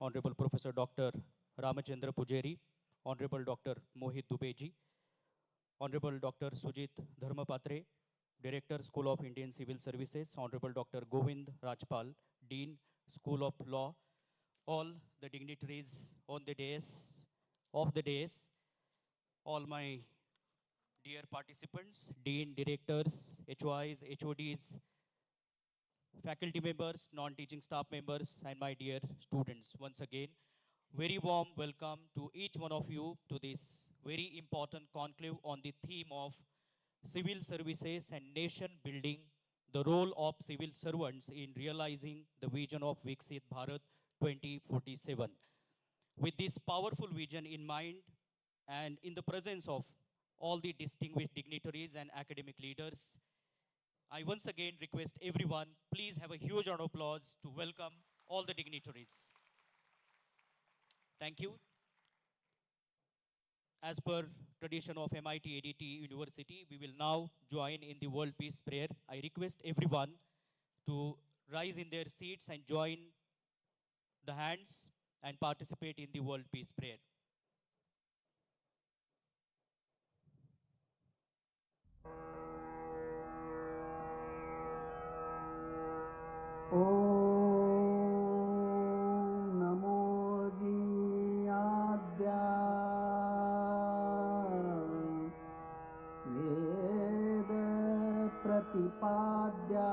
Honorable Professor Dr. Ramachandra Pujari, Honorable Dr. Mohit Dubeji, Honorable Dr. Sujit Dharmapatre, Director, School of Indian Civil Services, Honorable Dr. Govind Rajpal, Dean, School of Law, all the dignitaries on the days, all my dear participants, Dean, Directors, HOIs, HODs, faculty members, non-teaching staff members, and my dear students. Once again, very warm welcome to each one of you to this very important conclave on the theme of civil services and nation building, the role of civil servants in realizing the vision of Viksit Bharat 2047. With this powerful vision in mind and in the presence of all the distinguished dignitaries and academic leaders, I once again request everyone, please have a huge round of applause to welcome all the dignitaries. Thank you. As per tradition of MIT ADT University, we will now join in the World Peace Prayer. I request everyone to rise in their seats and join the hands and participate in the World Peace Prayer. ॐ नमो जियाद्या वेद प्रतिपाद्या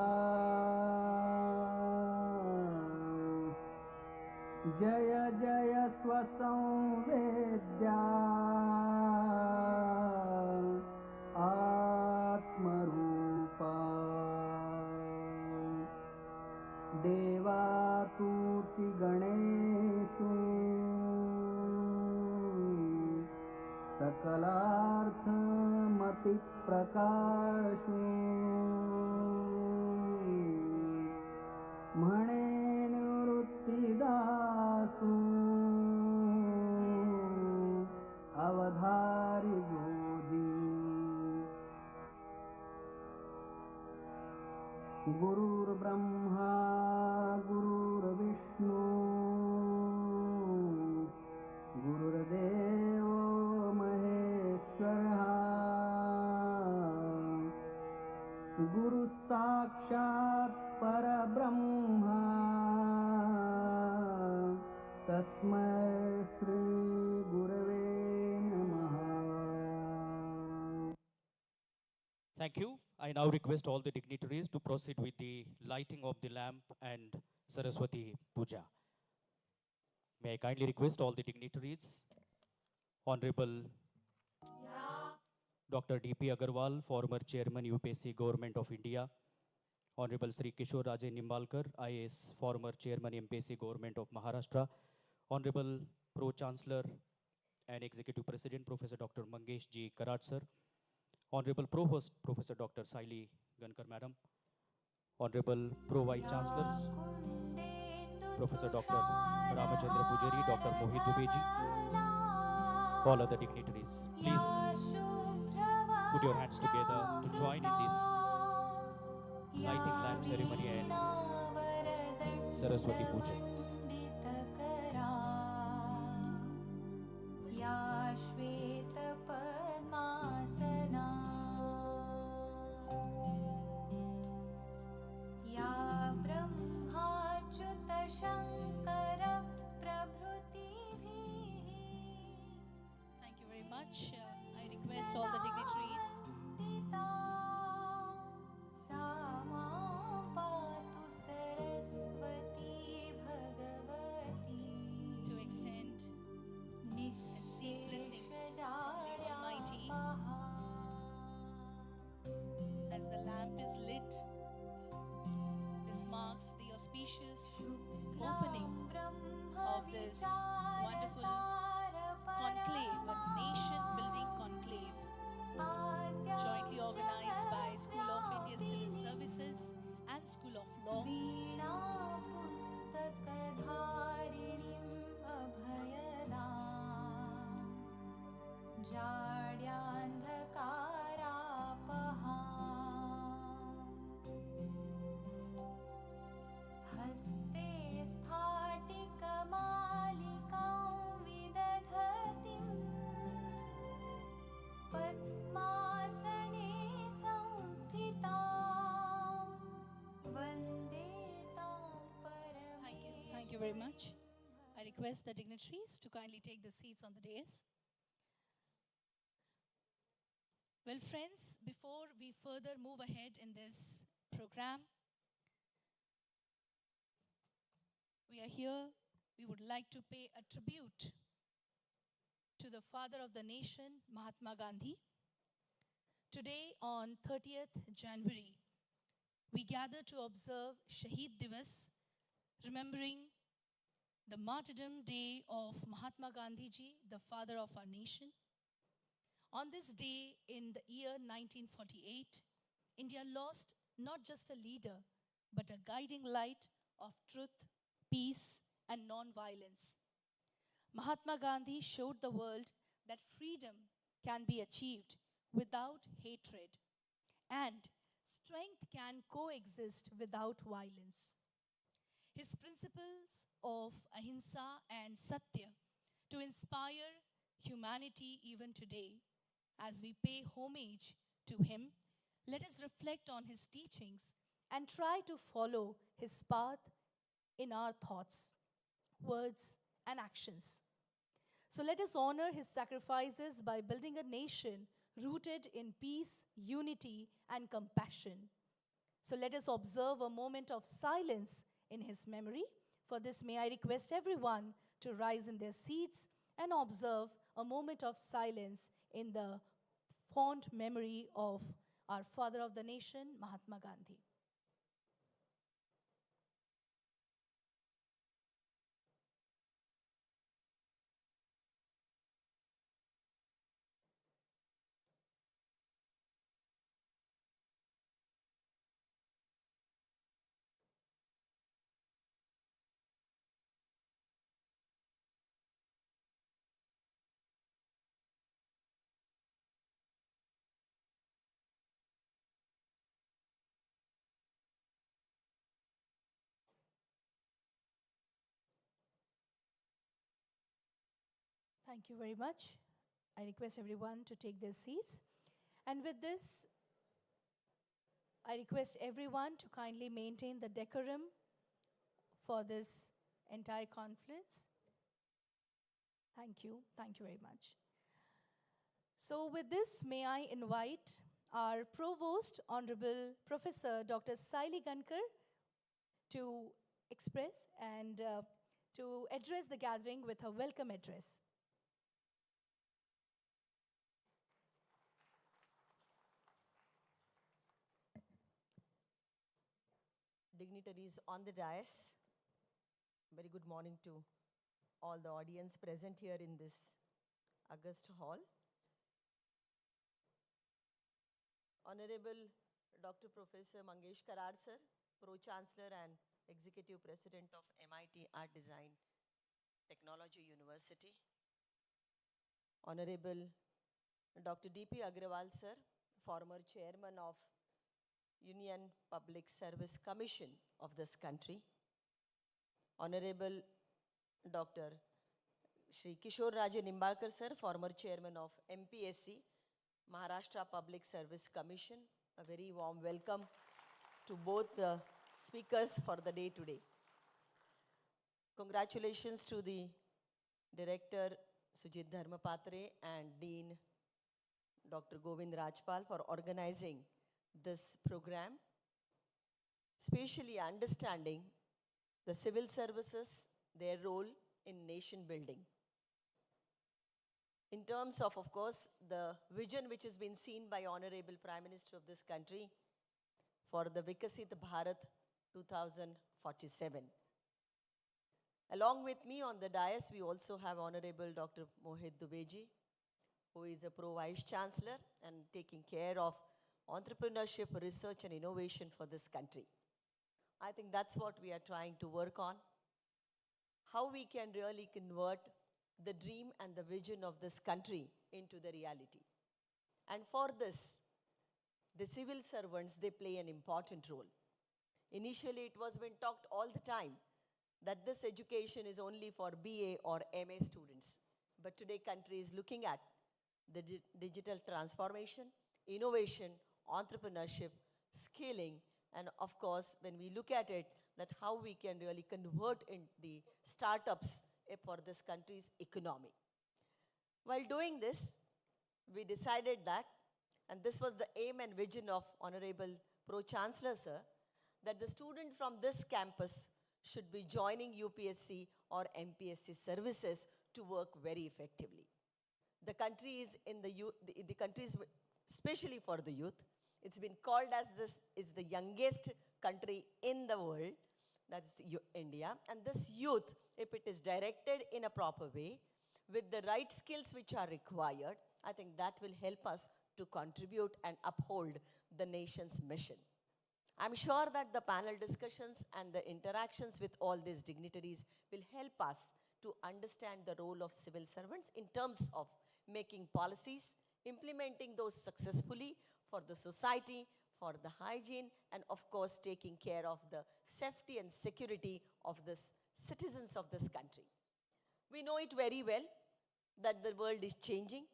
जय जय स्वसंवेद्या आत्मरूपा देवातूर्ति गणेषु सकलार्थमति प्रकाशु म्हणे निवृत्तिदासु अवधारि गोदी गुरुर्ब्रह्मा गुरुर्विष्णु गुरुर्देवो महेश्वरः गुरुः साक्षात् परब्रह्म तस्मै श्री गुरवे नमः. Thank you. I now request all the dignitaries to proceed with the lighting of the lamp and Saraswati Puja. May I kindly request all the dignitaries, Honorable Dr. D.P. Agarwal, former Chairman UPSC Government of India, Honorable Sri Kishore Raje Nimbalkar, IAS, former Chairman MPSC Government of Maharashtra, Honorable Pro Chancellor and Executive President Professor Dr. Mangesh G. Karat sir, Honorable Provost Professor Dr. Saili Gankar Madam, Honorable Pro Vice Chancellors Professor Dr. Ramachandra Pujari, Dr. Mohit Dubeji, all other dignitaries, please put your hands together to join in this lighting lamp ceremony and Saraswati Puja. Thank you very much. I request all the dignitaries to extend and seek blessings from the Almighty. As the lamp is lit, this marks the auspicious opening of this wonderful conclave, a nation-building conclave, jointly organized by School of Indian Civil Services and School of Law. हस्ते स्फाटिकमालिका very much. I request the dignitaries to kindly take the seats on the dais. Well, friends, before we further move ahead in this program, we are here. We would like to pay a tribute to the father of the nation, Mahatma Gandhi. Today, on 30th January, we gather to observe Shaheed Divas, remembering the martyrdom day of Mahatma Gandhi ji, the father of our nation. On this day in the year 1948, India lost not just a leader, but a guiding light of truth, peace, and non-violence. Mahatma Gandhi showed the world that freedom can be achieved without hatred, and strength can coexist without violence. His principles of ahimsa and satya to inspire humanity even today. As we pay homage to him, let us reflect on his teachings and try to follow his path in our thoughts, words, and actions. So let us honor his sacrifices by building a nation rooted in peace, unity, and compassion. So let us observe a moment of silence in his memory. For this, may I request everyone to rise in their seats and observe a moment of silence in the fond memory of our father of the nation, Mahatma Gandhi. Thank you very much. I request everyone to take their seats. And with this, I request everyone to kindly maintain the decorum for this entire conference. Thank you. Thank you very much. So with this, may I invite our Provost, Honorable Professor Dr. Saili Gankar, to express and to address the gathering with her welcome address. Dignitaries on the dais, very good morning to all the audience present here in this august hall. Honorable Dr. Professor Mangesh Karad sir, Pro-Chancellor and Executive President of MIT Art Design Technology University. Honorable Dr. D.P. Agrawal sir, former Chairman of Union Public Service Commission of this country. Honorable Dr. Shri Kishore Raje Nimbalkar sir, former Chairman of MPSC, Maharashtra Public Service Commission. A very warm welcome to both the speakers for the day today. Congratulations to the Director Sujit Dharmapatre and Dean Dr. Govind Rajpal for organizing this program, especially understanding the civil services, their role in nation building. In terms of course, the vision which has been seen by Honorable Prime Minister of this country for the Viksit Bharat 2047. Along with me on the dais, we also have Honorable Dr. Mohit Dubeji, who is a Pro-Vice Chancellor and taking care of entrepreneurship, research and innovation for this country. I think that's what we are trying to work on. How we can really convert the dream and the vision of this country into the reality. And for this, the civil servants, they play an important role. Initially, it was been talked all the time that this education is only for BA or MA students. But today, country is looking at the digital transformation, innovation, entrepreneurship, scaling, and of course, when we look at it, that how we can really convert in the startups for this country's economy. While doing this, we decided that, and this was the aim and vision of Honorable Pro-Chancellor, sir, that the student from this campus should be joining UPSC or MPSC services to work very effectively. The country is in the youth, the country is especially for the youth. It's been called as this is the youngest country in the world, that's India. And this youth, if it is directed in a proper way, with the right skills which are required, I think that will help us to contribute and uphold the nation's mission. I'm sure that the panel discussions and the interactions with all these dignitaries will help us to understand the role of civil servants in terms of making policies, implementing those successfully for the society, for the hygiene, and of course taking care of the safety and security of the citizens of this country. We know it very well that the world is changing.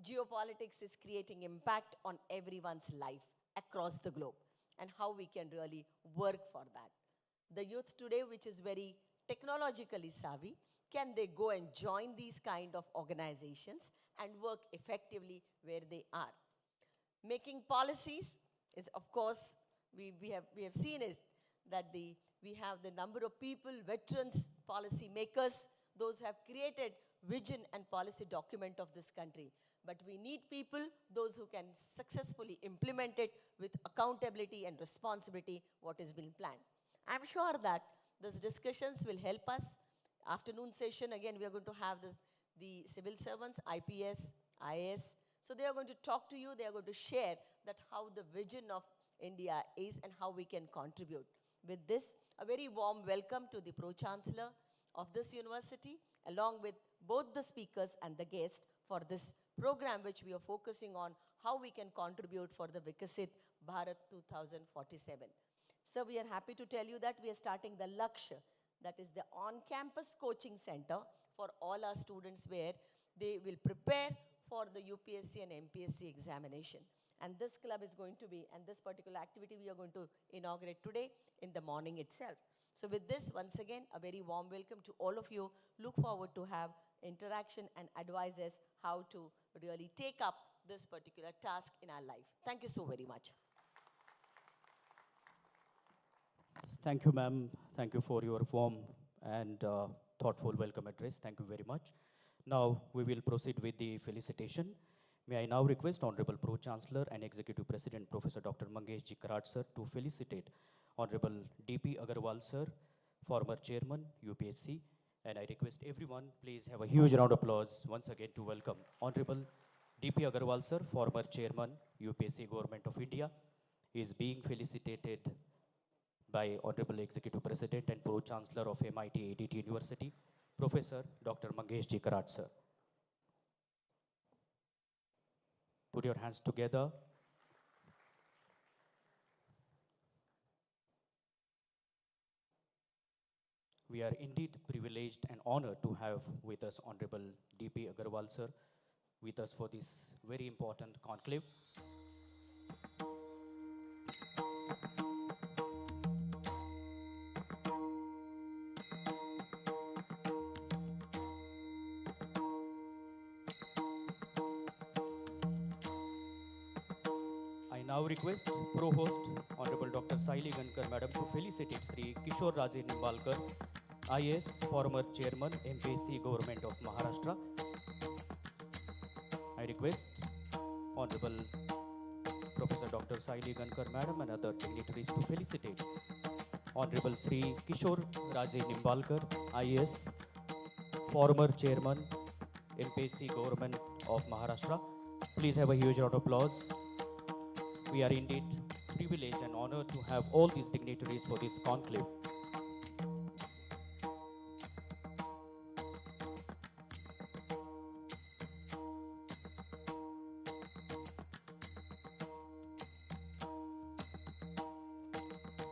Geopolitics is creating impact on everyone's life across the globe, and how we can really work for that. The youth today, which is very technologically savvy, can they go and join these kind of organizations and work effectively where they are? Making policies is, of course, we have seen is that we have the number of people, veterans, policy makers, those who have created vision and policy document of this country. But we need people, those who can successfully implement it with accountability and responsibility, what has been planned. I'm sure that these discussions will help us. Afternoon session, again, we are going to have the civil servants, IPS, IAS. So they are going to talk to you, they are going to share that how the vision of India is and how we can contribute. With this, a very warm welcome to the Pro-Chancellor of this university, along with both the speakers and the guests for this program, which we are focusing on how we can contribute for the Viksit Bharat 2047. So we are happy to tell you that we are starting the Lakshya, that is the on-campus coaching center for all our students, where they will prepare for the UPSC and MPSC examination. And this club is going to be, and this particular activity we are going to inaugurate today in the morning itself. So with this, once again, a very warm welcome to all of you. Look forward to have interaction and advices how to really take up this particular task in our life. Thank you so very much. Thank you, ma'am. Thank you for your warm and thoughtful welcome address. Thank you very much. Now we will proceed with the felicitation. May I now request Honorable Pro-Chancellor and Executive President Professor Dr. Mangesh Ji Karat sir to felicitate Honorable D.P. Agarwal sir, former Chairman, UPSC. And I request everyone, please have a huge round of applause once again to welcome Honorable D.P. Agarwal sir, former Chairman, UPSC Government of India. He is being felicitated by Honorable Executive President and Pro-Chancellor of MIT ADT University, Professor Dr. Mangesh Ji Karat sir. Put your hands together. We are indeed privileged and honored to have with us Honorable D.P. Agarwal sir with us for this very important conclave. I now request Pro-Host Honorable Dr. Saili Gankar Madam to felicitate Sri Kishore Raje Nimbalkar, IAS, former Chairman, MPSC Government of Maharashtra. I request Honorable Professor Dr. Saili Gankar Madam and other dignitaries to felicitate Honorable Sri Kishore Raje Nimbalkar, IAS, former Chairman, MPSC Government of Maharashtra. Please have a huge round of applause. We are indeed privileged and honored to have all these dignitaries for this conclave.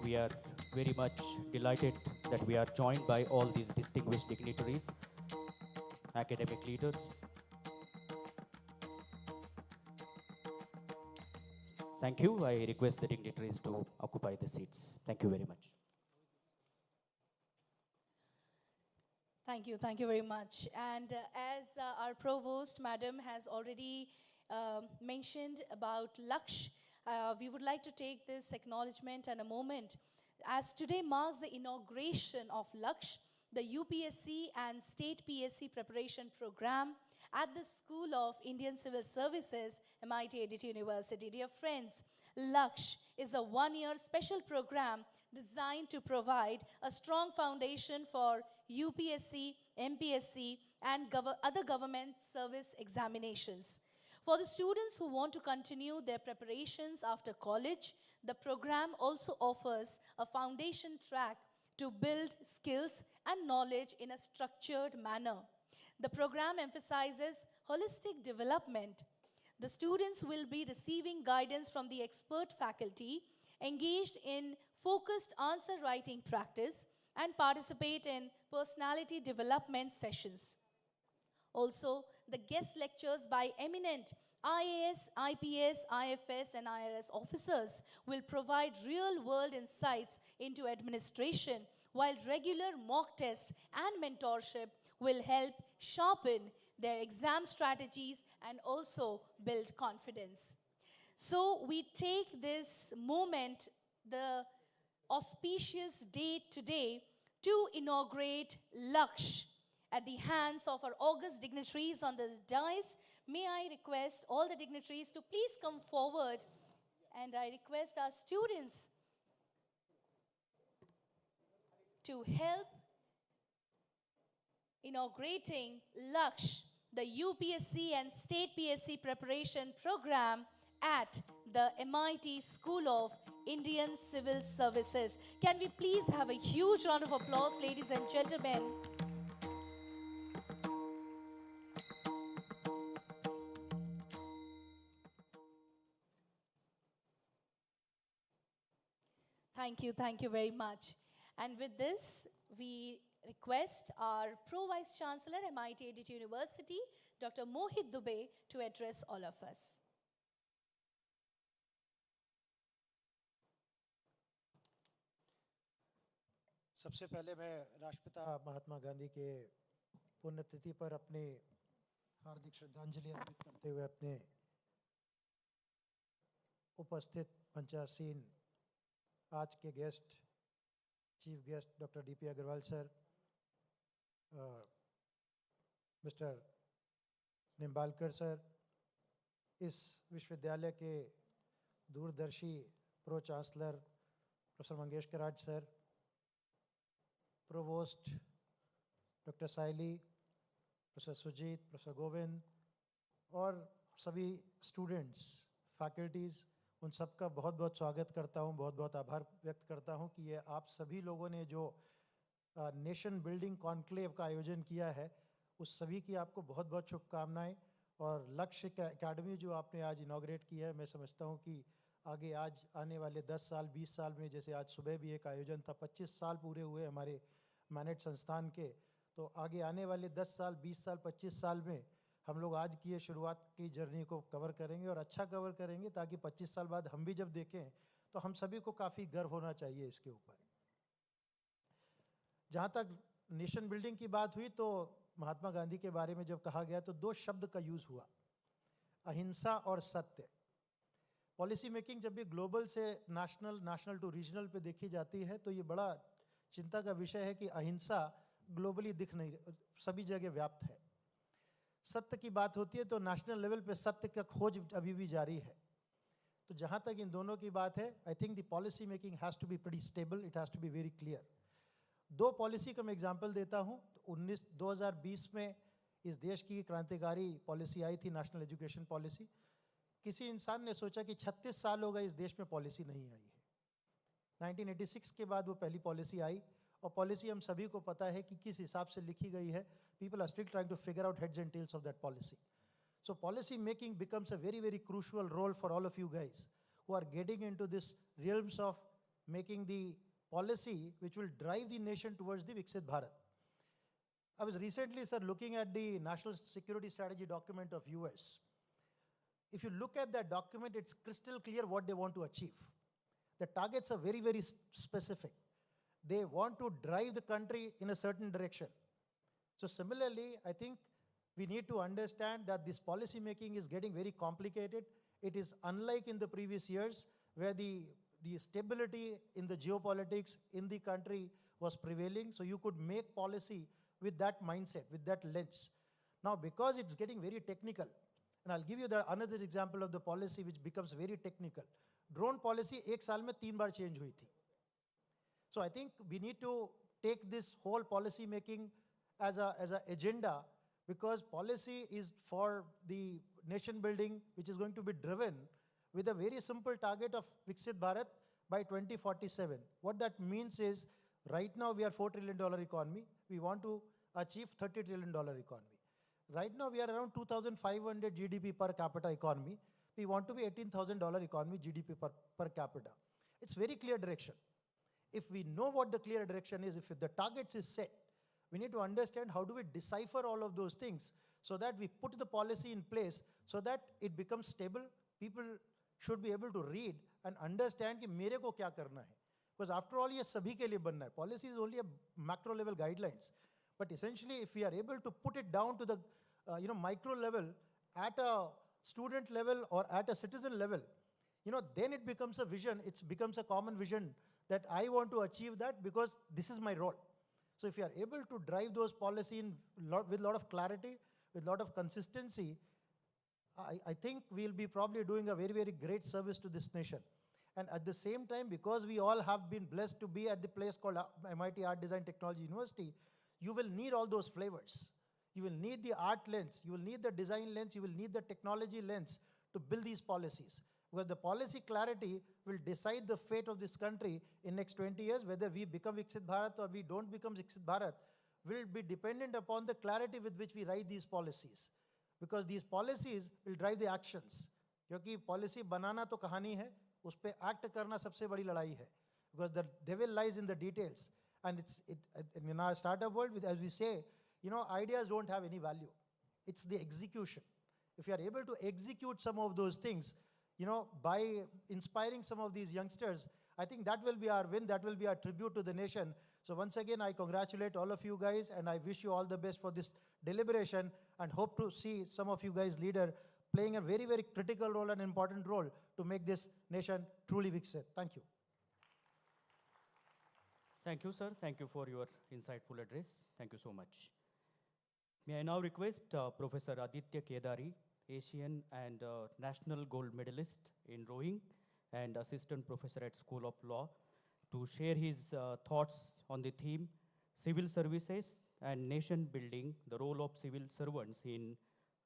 We are very much delighted that we are joined by all these distinguished dignitaries, academic leaders. Thank you. I request the dignitaries to occupy the seats. Thank you very much. Thank you very much. And as our provost, madam, has already mentioned about Laksh, we would like to take this acknowledgement and a moment. As today marks the inauguration of Laksh, the UPSC and State PSC preparation program at the School of Indian Civil Services, MIT Edith University. Dear friends, Laksh is a one-year special program designed to provide a strong foundation for UPSC, MPSC, and other government service examinations. For the students who want to continue their preparations after college, the program also offers a foundation track to build skills and knowledge in a structured manner. The program emphasizes holistic development. The students will be receiving guidance from the expert faculty, engaged in focused answer writing practice, and participate in personality development sessions. Also, the guest lectures by eminent IAS, IPS, IFS, and IRS officers will provide real-world insights into administration, while regular mock tests and mentorship will help sharpen their exam strategies and also build confidence. So we take this moment, the auspicious date today, to inaugurate Laksh at the hands of our august dignitaries on this dais. May I request all the dignitaries to please come forward, and I request our students to help inaugurating Laksh, the UPSC and State PSC preparation program at the MIT School of Indian Civil Services. Can we please have a huge round of applause, ladies and gentlemen? Thank you very much. And with this, we request our Pro-Vice Chancellor, MIT Edith University, Dr. Mohit Dubey, to address all of us. सबसे पहले मैं राष्ट्रपिता महात्मा गांधी के पुण्यतिथि पर अपनी हार्दिक श्रद्धांजलि अर्पित करते हुए अपने उपस्थित मंचासीन आज के guest, chief guest doctor DP Agarwal sir, mister Nimbalkar sir, इस विश्वविद्यालय के दूरदर्शी pro chancellor professor Mangeshkar Raj sir, provost doctor Saili, professor Sujit, professor Govind और सभी स्टूडेंट्स, फैकल्टीज़, उन सबका बहुत बहुत स्वागत करता हूं, बहुत बहुत आभार व्यक्त करता हूं कि ये आप सभी लोगों ने जो नेशन बिल्डिंग कॉन्क्लेव का आयोजन किया है, उस सभी की आपको बहुत बहुत शुभकामनाएं। और लक्ष्य एकेडमी जो आपने आज इनॉग्रेट किया है, मैं समझता हूं कि आगे आज आने वाले 10 साल 20 साल में, जैसे आज सुबह भी एक आयोजन था, 25 साल पूरे हुए हमारे मैनेट संस्थान के, तो आगे आने वाले 10 साल 20 साल 25 साल में हम लोग आज की ये शुरुआत की जर्नी को कवर करेंगे और अच्छा कवर करेंगे, ताकि 25 साल बाद हम भी जब देखें तो हम सभी को काफ़ी गर्व होना चाहिए इसके ऊपर। जहाँ तक नेशन बिल्डिंग की बात हुई, तो महात्मा गांधी के बारे में जब कहा गया तो 2 शब्द का यूज़ हुआ, अहिंसा और सत्य। पॉलिसी मेकिंग जब भी ग्लोबल से नेशनल टू रीजनल पे देखी जाती है, तो ये बड़ा चिंता का विषय है कि अहिंसा ग्लोबली दिख नहीं, सभी जगह व्याप्त है। सत्य की बात होती है तो नेशनल लेवल पे सत्य का खोज अभी भी जारी है। तो जहाँ तक इन दोनों की बात है, I think the policy making has to be pretty stable, it has to be very clear. 2 policy का मैं एग्जाम्पल देता हूँ। तो 2020 में इस देश की क्रांतिकारी पॉलिसी आई थी, नेशनल एजुकेशन पॉलिसी। किसी इंसान ने सोचा कि 36 साल हो गए इस देश में पॉलिसी नहीं आई है। 1986 के बाद वो पहली पॉलिसी आई, और पॉलिसी हम सभी को पता है कि किस हिसाब से लिखी गई है। People are still trying to figure out heads and tails of that policy. So policy making becomes a very very crucial role for all of you guys who are getting into this realms of making the policy which will drive the nation towards the Viksit Bharat. I was recently, sir, looking at the National Security Strategy document of US. If you look at that document, it's crystal clear what they want to achieve. The targets are very, very specific. They want to drive the country in a certain direction. So similarly, I think we need to understand that this policy making is getting very complicated. It is unlike in the previous years where the stability in the geopolitics in the country was prevailing. So you could make policy with that mindset, with that lens. Now, because it's getting very technical, and I'll give you another example of the policy which becomes very technical. Drone policy एक साल में 3 बार change हुई थी. So I think we need to take this whole policy making as a agenda, because policy is for the nation building, which is going to be driven with a very simple target of Viksit Bharat by 2047. What that means is, right now we are $4 trillion economy. We want to achieve $30 trillion economy. Right now we are around 2,500 GDP per capita economy. We want to be $18,000 economy GDP per capita. It's very clear direction. If we know what the clear direction is, if the targets is set, we need to understand how do we decipher all of those things so that we put the policy in place so that it becomes stable. People should be able to read and understand कि मेरे को क्या करना है. Because after all, ये सभी के लिए बनना है. Policy is only a macro level guidelines. But essentially, if we are able to put it down to the micro level, at a student level or at a citizen level, then it becomes a vision. It becomes a common vision that I want to achieve that because this is my role. So if you are able to drive those policy with a lot of clarity, with a lot of consistency, I think we'll be probably doing a very, very great service to this nation. And at the same time, because we all have been blessed to be at the place called MIT Art Design Technology University, you will need all those flavors. You will need the art lens, you will need the design lens, you will need the technology lens to build these policies. Because the policy clarity will decide the fate of this country in next 20 years, whether we become Viksit Bharat or we don't become Viksit Bharat, will be dependent upon the clarity with which we write these policies. Because these policies will drive the actions. क्योंकि policy बनाना तो कहानी है, उस पे act करना सबसे बड़ी लड़ाई है. Because the devil lies in the details. And in our startup world, as we say, ideas don't have any value. It's the execution. If you are able to execute some of those things, by inspiring some of these youngsters, I think that will be our win, that will be our tribute to the nation. So once again, I congratulate all of you guys and I wish you all the best for this deliberation and hope to see some of you guys leader playing a very, very critical role and important role to make this nation truly Viksit. Thank you. Thank you, sir. Thank you for your insightful address. Thank you so much. May I now request Professor Aditya Kedari, Asian and National Gold Medalist in rowing and Assistant Professor at School of Law, to share his thoughts on the theme Civil Services and Nation Building, the role of civil servants in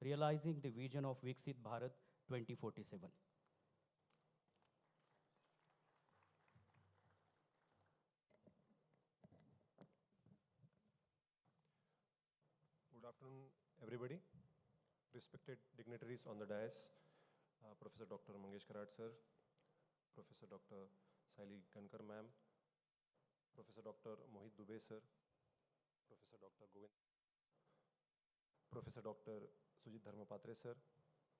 realizing the vision of Viksit Bharat 2047. Good afternoon, everybody. Respected dignitaries on the dais, Professor Dr. Mangesh Karat sir, Professor Dr. Saili Kankar ma'am, Professor Dr. Mohit Dubey sir, Professor Dr. Govind, Professor Dr. Sujit Dharmapatre sir,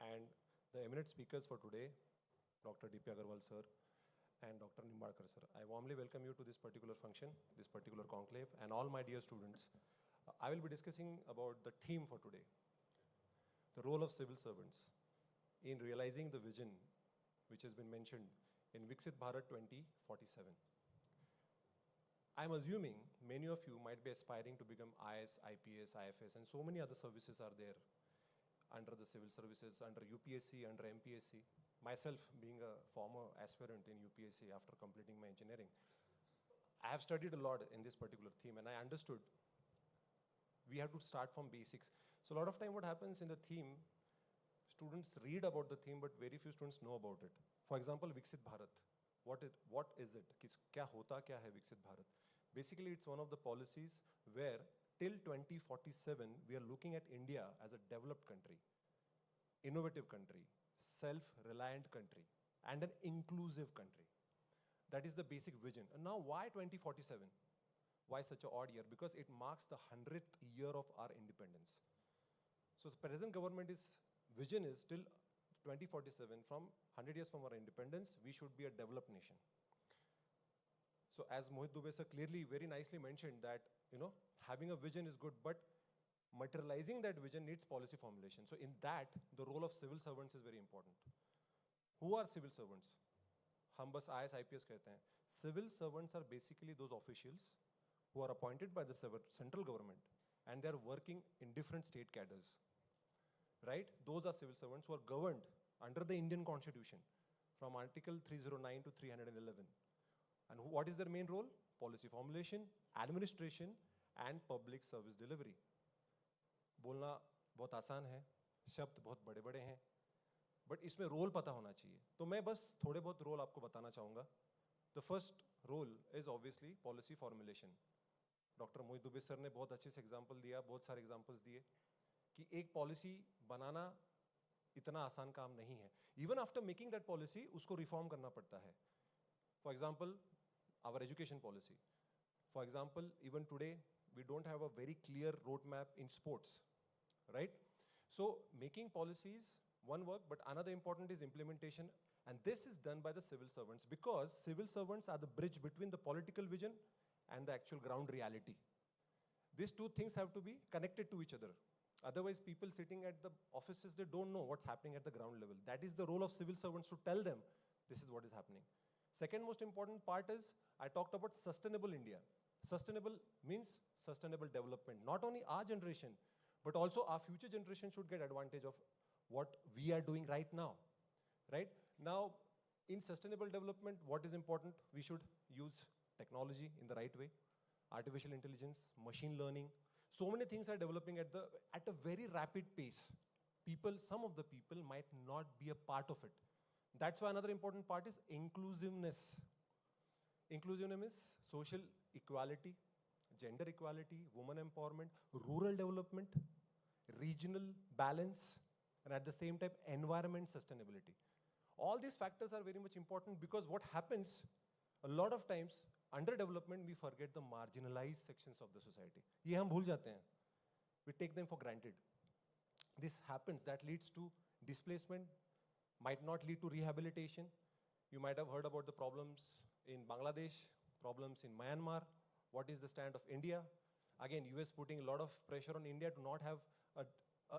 and the eminent speakers for today, Dr. D.P. Agarwal sir and Dr. Nimbarkar sir. I warmly welcome you to this particular function, this particular conclave, and all my dear students. I will be discussing about the theme for today, the role of civil servants in realizing the vision which has been mentioned in Viksit Bharat 2047. I'm assuming many of you might be aspiring to become IS, IPS, IFS, and so many other services are there under the civil services, under UPSC, under MPSC. Myself being a former aspirant in UPSC after completing my engineering, I have studied a lot in this particular theme, and I understood we have to start from basics. So a lot of time what happens in the theme, students read about the theme, but very few students know about it. For example, Viksit Bharat. What is it? Kya hota kya hai Viksit Bharat? Basically, it's one of the policies where till 2047, we are looking at India as a developed country, innovative country, self-reliant country, and an inclusive country. That is the basic vision. And now why 2047? Why such an odd year? Because it marks the 100th year of our independence. So the present government's vision is till 2047, from 100 years from our independence, we should be a developed nation. So as Mohit Dubey sir clearly, very nicely mentioned that, having a vision is good, but Materializing that vision needs policy formulation. So in that, the role of civil servants is very important. Who are civil servants? हम बस IAS IPS कहते हैं. Civil servants are basically those officials who are appointed by the central government and they are working in different state cadres. Right? Those are civil servants who are governed under the Indian Constitution from Article 309 to 311. And what is their main role? Policy formulation, administration, and public service delivery. बोलना बहुत आसान है, शब्द बहुत बड़े बड़े हैं, but इसमें रोल पता होना चाहिए. तो मैं बस थोड़े बहुत रोल आपको बताना चाहूँगा. The first role is obviously policy formulation. Doctor Mohit Dubey sir ने बहुत अच्छे से एग्जाम्पल दिया, बहुत सारे एग्जाम्पल्स दिए कि एक पॉलिसी बनाना इतना आसान काम नहीं है. Even after making that policy उसको रिफॉर्म करना पड़ता है. For example our education policy. For example even today we don't have a very clear roadmap in sports, right? So making policies, one work, but another important is implementation. And this is done by the civil servants because civil servants are the bridge between the political vision and the actual ground reality. These two things have to be connected to each other. Otherwise, people sitting at the offices, they don't know what's happening at the ground level. That is the role of civil servants to tell them this is what is happening. Second most important part is, I talked about sustainable India. Sustainable means sustainable development. Not only our generation, but also our future generation should get advantage of what we are doing right now. Right? Now, in sustainable development, what is important? We should use technology in the right way. Artificial intelligence, machine learning. So many things are developing at a very rapid pace. Some of the people might not be a part of it. That's why another important part is inclusiveness. Inclusiveness is social equality, gender equality, women empowerment, rural development, regional balance, and at the same time, environment sustainability. All these factors are very much important because what happens, a lot of times, under development, we forget the marginalized sections of the society. ये हम भूल जाते हैं. We take them for granted. This happens, that leads to displacement, might not lead to rehabilitation. You might have heard about the problems in Bangladesh, problems in Myanmar. What is the stand of India? Again, US putting a lot of pressure on India to not have an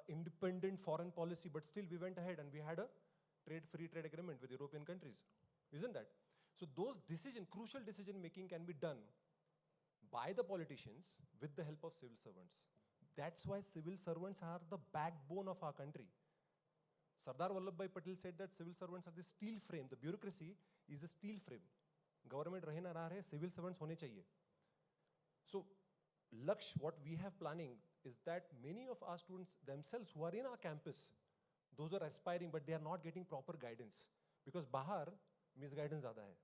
independent foreign policy, but still we went ahead and we had a free trade agreement with European countries. Isn't that? So those crucial decision making can be done by the politicians with the help of civil servants. That's why civil servants are the backbone of our country. Sardar Vallabhbhai Patel said that civil servants are the steel frame. The bureaucracy is a steel frame. Government रहे ना रहे, civil servants होने चाहिए. So, Laksh, what we have planning is that many of our students themselves who are in our campus, those are aspiring, but they are not getting proper guidance. Because बाहर misguidance ज़्यादा है.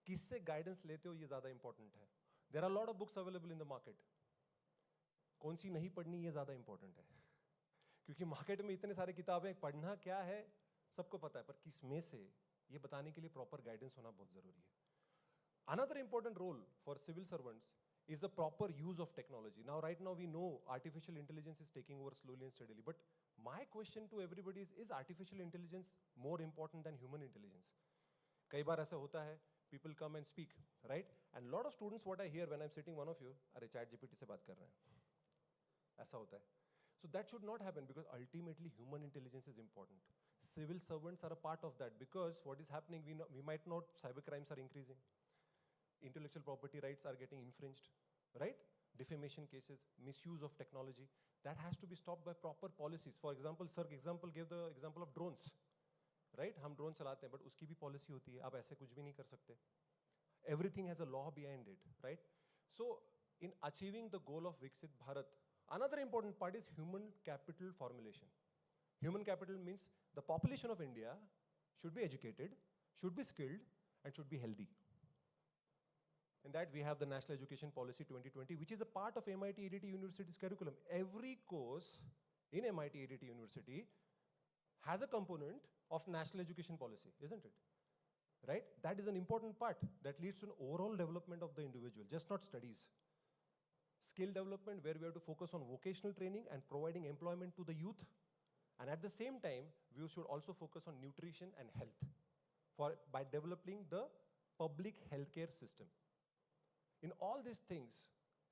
किससे guidance लेते हो ये ज़्यादा important है. There are a lot of books available in the market. कौन सी नहीं पढ़नी ये ज़्यादा important है. क्योंकि मार्केट में इतने सारे किताबें, पढ़ना क्या है सबको पता है, पर किस में से ये बताने के लिए प्रॉपर गाइडेंस होना बहुत जरूरी है. Another important role for civil servants is the proper use of technology. Now, right now we know artificial intelligence is taking over slowly and steadily. But my question to everybody is artificial intelligence more important than human intelligence? कई बार ऐसा होता है, people come and speak, right? And a lot of students, what I hear when I'm sitting one of you, अरे chat GPT से बात कर रहे हैं. ऐसा होता है. So that should not happen because ultimately human intelligence is important. Civil servants are a part of that because what is happening, we might know cyber crimes are increasing. Intellectual property rights are getting infringed, right? Defamation cases, misuse of technology. That has to be stopped by proper policies. For example, sir gave the example of drones, right? हम drone चलाते हैं, but उसकी भी policy होती है. आप ऐसे कुछ भी नहीं कर सकते. Everything has a law behind it, right? So, in achieving the goal of Viksit Bharat, another important part is human capital formulation. Human capital means the population of India should be educated, should be skilled, and should be healthy. In that, we have the National Education Policy 2020, which is a part of MIT ADT University's curriculum. Every course in MIT ADT University has a component of National Education Policy, isn't it? Right? That is an important part that leads to an overall development of the individual, just not studies. Skill development, where we have to focus on vocational training and providing employment to the youth. And at the same time, we should also focus on nutrition and health by developing the public healthcare system. In all these things,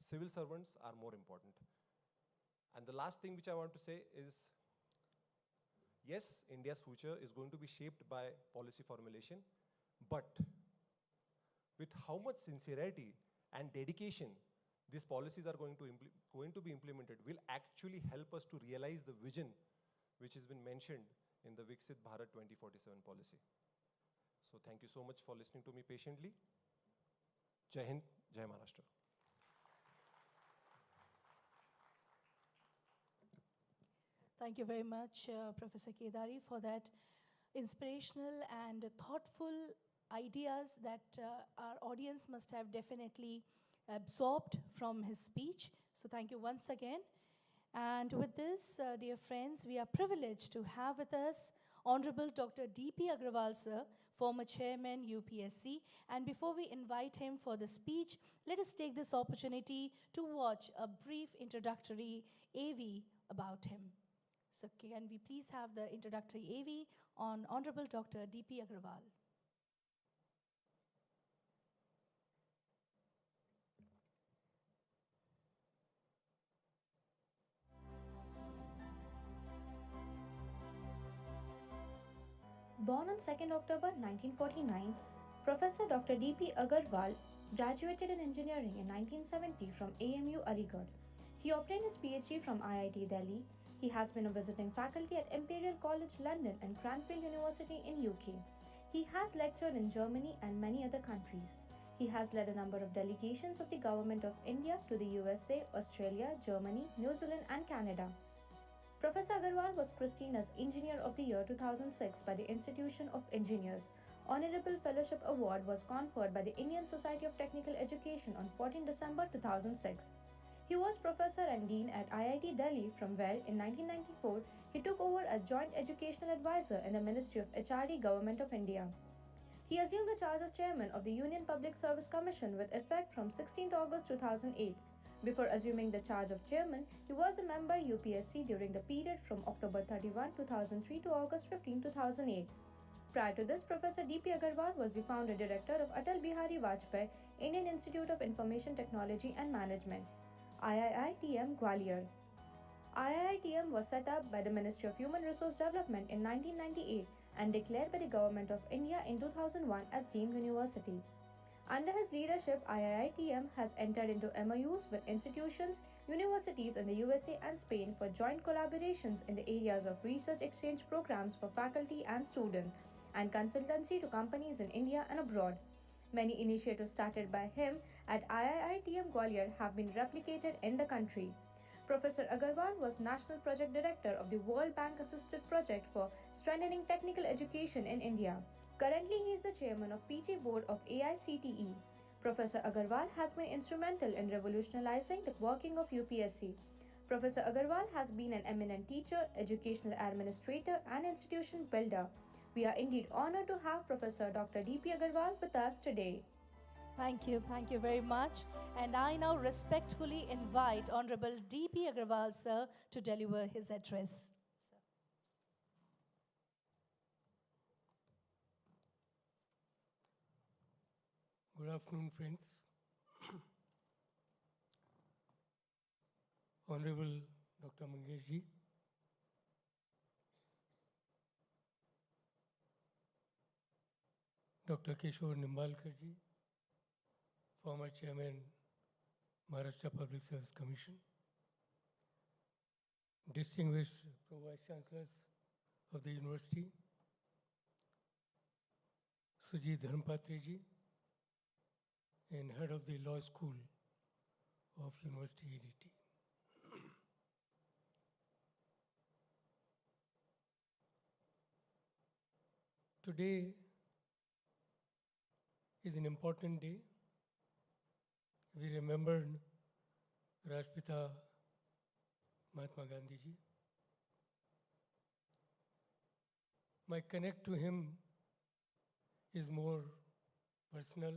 civil servants are more important. And the last thing which I want to say is, yes, India's future is going to be shaped by policy formulation, but with how much sincerity and dedication these policies are going to be implemented will actually help us to realize the vision which has been mentioned in the Viksit Bharat 2047 policy. So thank you so much for listening to me patiently. Jai Hind, Jai Maharashtra. Thank you very much, Professor Kedari, for that inspirational and thoughtful ideas that our audience must have definitely absorbed from his speech. So thank you once again. And with this, dear friends, we are privileged to have with us Honorable Dr. D.P. Agrawal, sir, former chairman, UPSC. And before we invite him for the speech, let us take this opportunity to watch a brief introductory AV about him. So can we please have the introductory AV on Honorable Dr. D.P. Agrawal. Born on 2nd October 1949, Professor Dr. D.P. Agarwal graduated in engineering in 1970 from AMU Aligarh. He obtained his PhD from IIT Delhi. He has been a visiting faculty at Imperial College London and Cranfield University in UK. He has lectured in Germany and many other countries. He has led a number of delegations of the Government of India to the USA, Australia, Germany, New Zealand and Canada. Professor Agarwal was christened as Engineer of the Year 2006 by the Institution of Engineers. Honorable Fellowship Award was conferred by the Indian Society of Technical Education on 14 December 2006. He was Professor and Dean at IIT Delhi, from where, in 1994, he took over as Joint Educational Advisor in the Ministry of HRD, Government of India. He assumed the charge of Chairman of the Union Public Service Commission with effect from 16 August 2008. Before assuming the charge of Chairman, he was a member UPSC during the period from October 31, 2003 to August 15, 2008. Prior to this, Professor D.P. Agarwal was the founder director of Atal Bihari Vajpayee Indian Institute of Information Technology and Management, IIITM Gwalior. IIITM was set up by the Ministry of Human Resource Development in 1998 and declared by the Government of India in 2001 as deemed university. Under his leadership, IIITM has entered into MOUs with institutions, universities in the USA and Spain for joint collaborations in the areas of research exchange programs for faculty and students, and consultancy to companies in India and abroad. Many initiatives started by him at IIITM Gwalior have been replicated in the country. Professor Agarwal was National Project Director of the World Bank-assisted project for strengthening technical education in India. Currently, he is the chairman of PG Board of AICTE. Professor Agarwal has been instrumental in revolutionizing the working of UPSC. Professor Agarwal has been an eminent teacher, educational administrator, and institution builder. We are indeed honored to have Professor Dr. D.P. Agarwal with us today. Thank you very much. And I now respectfully invite Honorable D.P. Agrawal, sir, to deliver his address. Good afternoon, friends. Honorable Dr. Mangeshji, Dr. Kishore Nimbalkarji, former Chairman, Maharashtra Public Service Commission, distinguished Pro-Vice Chancellors of the University, Sujit Dharmapatreji, and Head of the Law School of University EDT. Today is an important day. We remembered Rashtrapita Mahatma Gandhi ji. My connect to him is more personal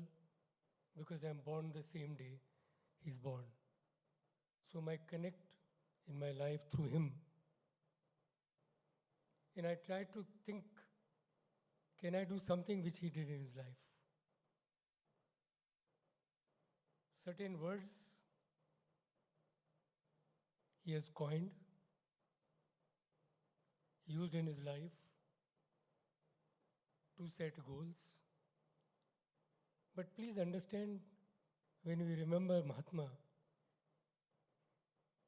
because I'm born the same day he's born. So my connect in my life through him. And I try to think, can I do something which he did in his life? Certain words he has coined, used in his life to set goals. But please understand, when we remember Mahatma,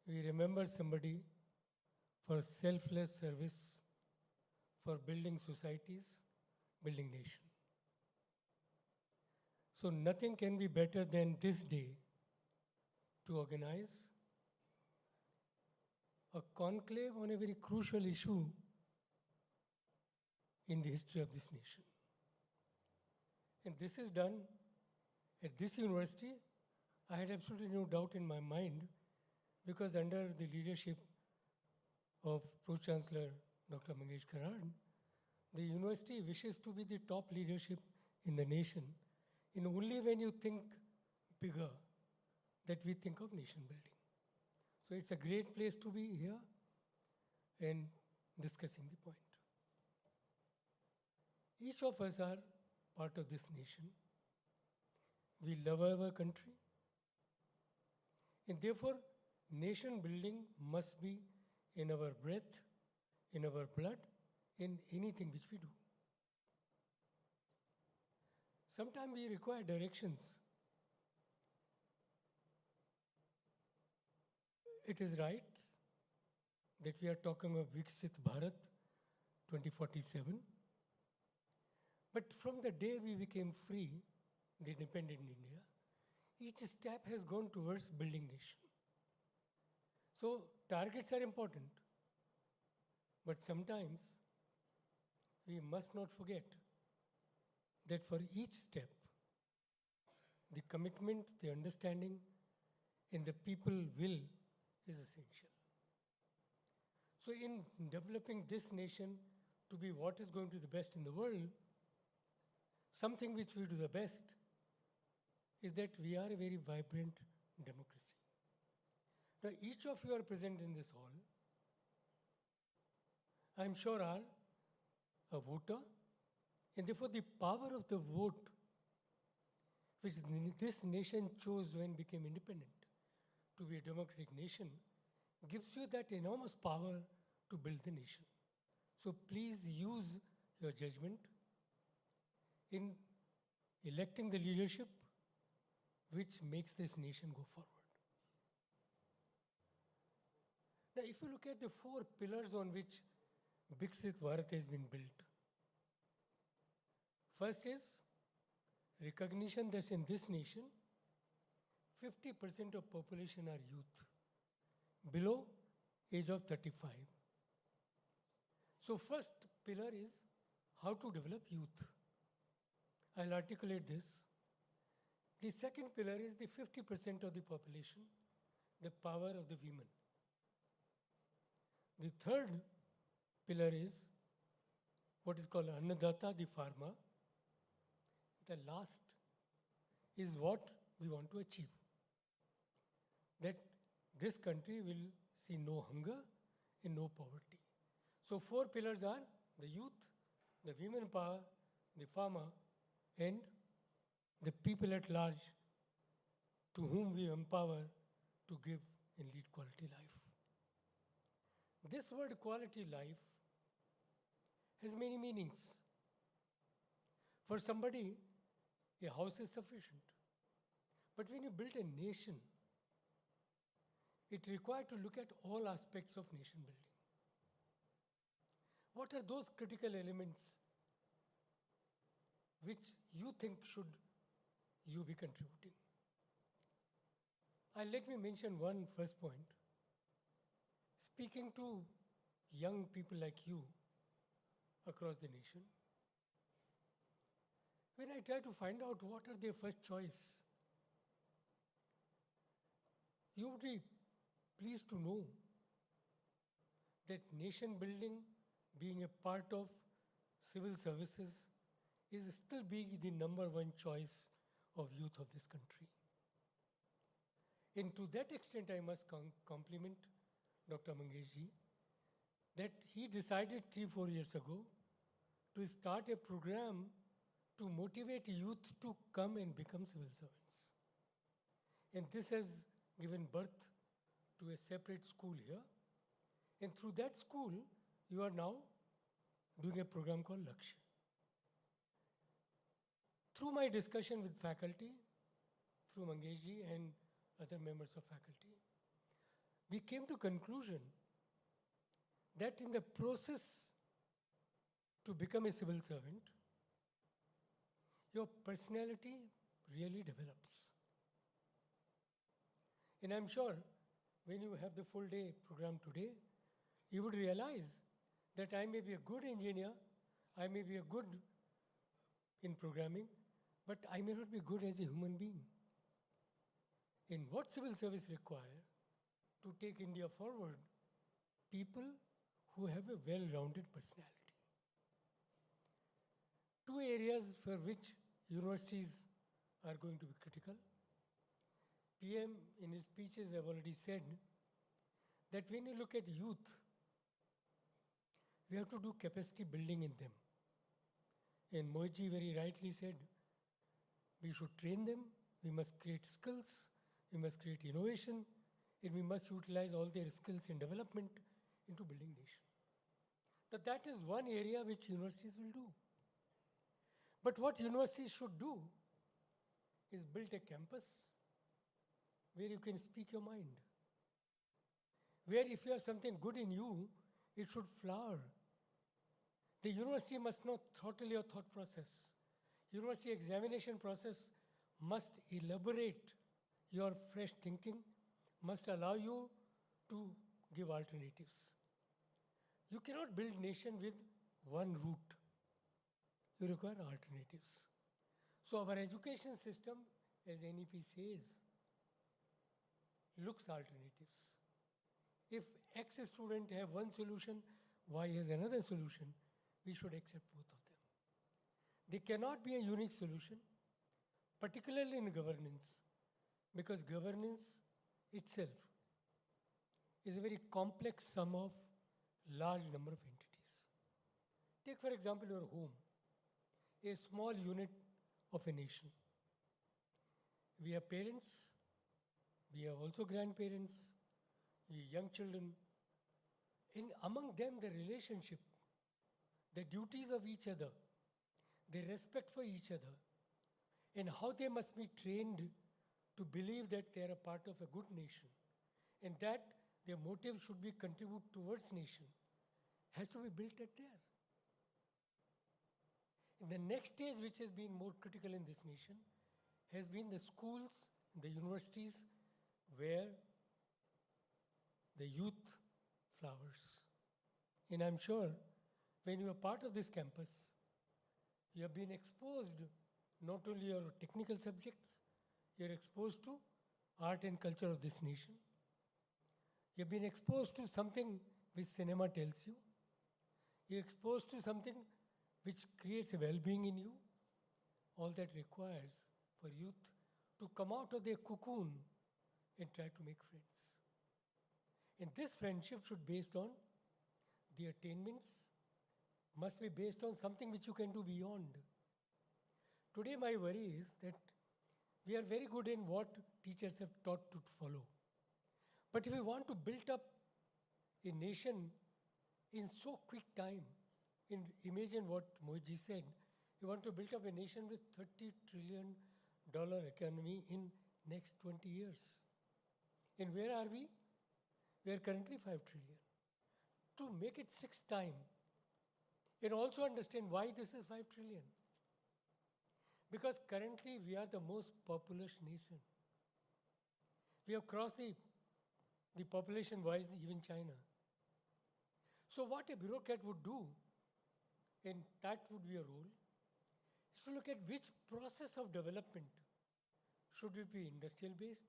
we remember somebody for selfless service, for building societies, building nation. So nothing can be better than this day to organize a conclave on a very crucial issue in the history of this nation. And this is done at this university. I had absolutely no doubt in my mind, because under the leadership of Pro-Chancellor Dr. Mangesh Karad, the university wishes to be the top leadership in the nation. And only when you think bigger that we think of nation building. So it's a great place to be here and discussing the point. Each of us are part of this nation. We love our country. And therefore, nation building must be in our breath, in our blood, in anything which we do. Sometimes we require directions. It is right that we are talking of Viksit Bharat 2047. But from the day we became free, the independent India, each step has gone towards building nation. So targets are important. But sometimes we must not forget that for each step, the commitment, the understanding, and the people will is essential. So in developing this nation to be what is going to be the best in the world, something which we do the best is that we are a very vibrant democracy. Now, each of you are present in this hall, I'm sure are a voter, and therefore the power of the vote, which this nation chose when it became independent to be a democratic nation, gives you that enormous power to build the nation. So please use your judgment in electing the leadership which makes this nation go forward. Now, if you look at the 4 pillars on which Viksit Bharat has been built, first is recognition that in this nation, 50% of population are youth, below age of 35. So first pillar is how to develop youth. I'll articulate this. The second pillar is the 50% of the population, the power of the women. The third pillar is what is called Annadata, the farmer. The last is what we want to achieve. That this country will see no hunger and no poverty. So 4 pillars are the youth, the women power, the farmer, and the people at large to whom we empower to give and lead quality life. This word quality life has many meanings. For somebody, a house is sufficient. But when you build a nation, it requires to look at all aspects of nation building. What are those critical elements which you think should you be contributing? Let me mention one first point. Speaking to young people like you across the nation, when I try to find out what are their first choice, you would be pleased to know that nation building, being a part of civil services, is still being the number 1 choice of youth of this country. And to that extent, I must compliment Dr. Mangeshji that he decided 3-4 years ago to start a program to motivate youth to come and become civil servants. And this has given birth to a separate school here. And through that school, you are now doing a program called Lakshya. Through my discussion with faculty, through Mangeshji and other members of faculty, we came to conclusion that in the process to become a civil servant, your personality really develops. And I'm sure when you have the full day program today, you would realize that I may be a good engineer, I may be a good in programming, but I may not be good as a human being. In what civil service require to take India forward, people who have a well-rounded personality. Two areas for which universities are going to be critical. PM in his speeches have already said that when you look at youth, we have to do capacity building in them. And Mohitji very rightly said, we should train them, we must create skills, we must create innovation, and we must utilize all their skills in development into building nation. Now that is one area which universities will do. But what universities should do is build a campus where you can speak your mind. Where if you have something good in you, it should flower. The university must not throttle your thought process. University examination process must elaborate your fresh thinking, must allow you to give alternatives. You cannot build nation with one route. You require alternatives. So our education system, as NEP says, looks alternatives. If X student have one solution, Y has another solution, we should accept both of them. They cannot be a unique solution, particularly in governance, because governance itself is a very complex sum of large number of entities. Take for example your home, a small unit of a nation. We have parents, we have also grandparents, we have young children. In among them the relationship, the duties of each other, the respect for each other, and how they must be trained to believe that they are a part of a good nation and that their motive should be contribute towards nation, has to be built at there. And the next stage which has been more critical in this nation has been the schools, the universities where the youth flowers. And I'm sure when you are part of this campus, you have been exposed not only your technical subjects, you are exposed to art and culture of this nation. You have been exposed to something which cinema tells you. You are exposed to something which creates a well-being in you. All that requires for youth to come out of their cocoon and try to make friends. And this friendship should be based on the attainments, must be based on something which you can do beyond. Today my worry is that we are very good in what teachers have taught to follow. But if we want to build up a nation in so quick time, imagine what Mohitji said, we want to build up a nation with $30 trillion economy in next 20 years. And where are we? We are currently 5 trillion. To make it 6 times, and also understand why this is 5 trillion. Because currently we are the most populous nation. We have crossed the population-wise even China. So what a bureaucrat would do, and that would be a role, is to look at which process of development. Should it be industrial-based?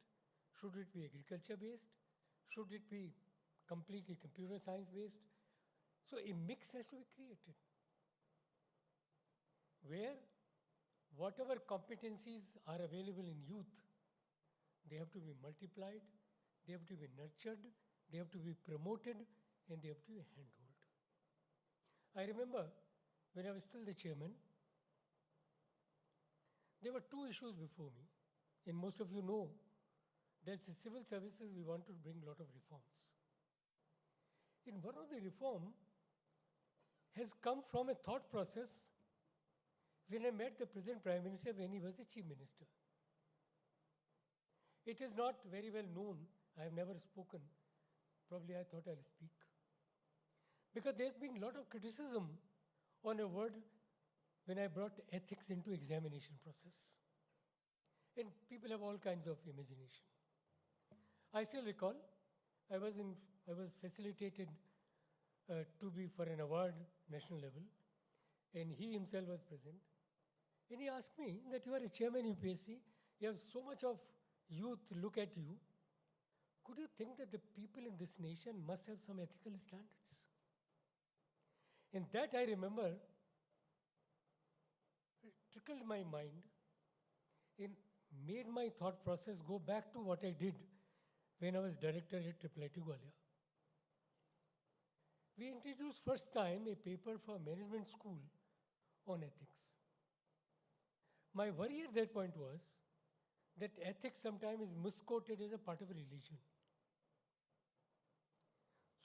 Should it be agriculture-based? Should it be completely computer science-based? So a mix has to be created, where whatever competencies are available in youth, they have to be multiplied, they have to be nurtured, they have to be promoted, and they have to be handled. I remember when I was still the chairman, there were 2 issues before me, and most of you know There's the civil services, we want to bring a lot of reforms. In one of the reform has come from a thought process when I met the present Prime Minister when he was the Chief Minister. It is not very well known. I have never spoken. Probably I thought I'll speak. Because there's been a lot of criticism on a word when I brought ethics into examination process. And people have all kinds of imagination. I still recall, I was facilitated to be for an award, national level, and he himself was present. And he asked me that you are a chairman UPSC, you have so much of youth look at you. Could you think that the people in this nation must have some ethical standards? And that I remember trickled my mind and made my thought process go back to what I did when I was director at IIIT Gwalior. We introduced first time a paper for management school on ethics. My worry at that point was that ethics sometimes is misquoted as a part of religion.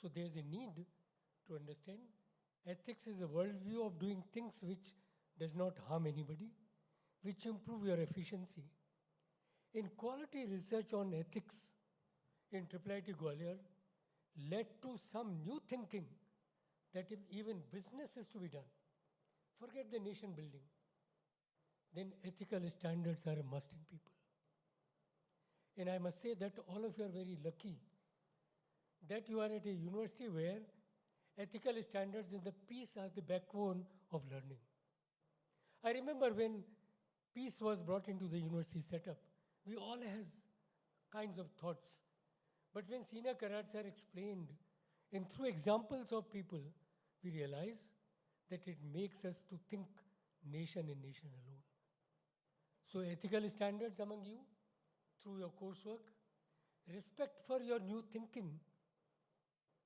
So there's a need to understand ethics is a worldview of doing things which does not harm anybody, which improve your efficiency. In quality research on ethics in IIIT Gwalior led to some new thinking that if even business is to be done, forget the nation building, then ethical standards are a must in people. And I must say that all of you are very lucky that you are at a university where ethical standards and the peace are the backbone of learning. I remember when peace was brought into the university setup, we all has kinds of thoughts. But when senior cadets are explained, and through examples of people, we realize that it makes us to think nation and nation alone. So ethical standards among you, through your coursework, respect for your new thinking,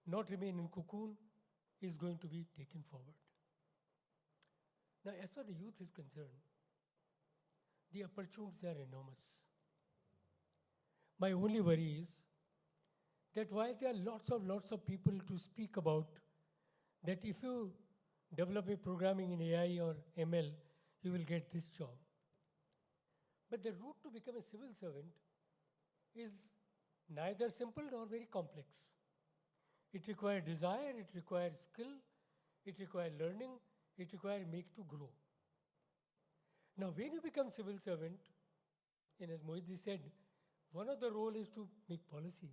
not remain in cocoon, is going to be taken forward. Now, as far as the youth is concerned, the opportunities are enormous. My only worry is that while there are lots of people to speak about that if you develop a programming in AI or ML, you will get this job. But the route to become a civil servant is neither simple nor very complex. It requires desire, it requires skill, it requires learning, it requires make to grow. Now, when you become civil servant, and as Mohitji said, one of the role is to make policy.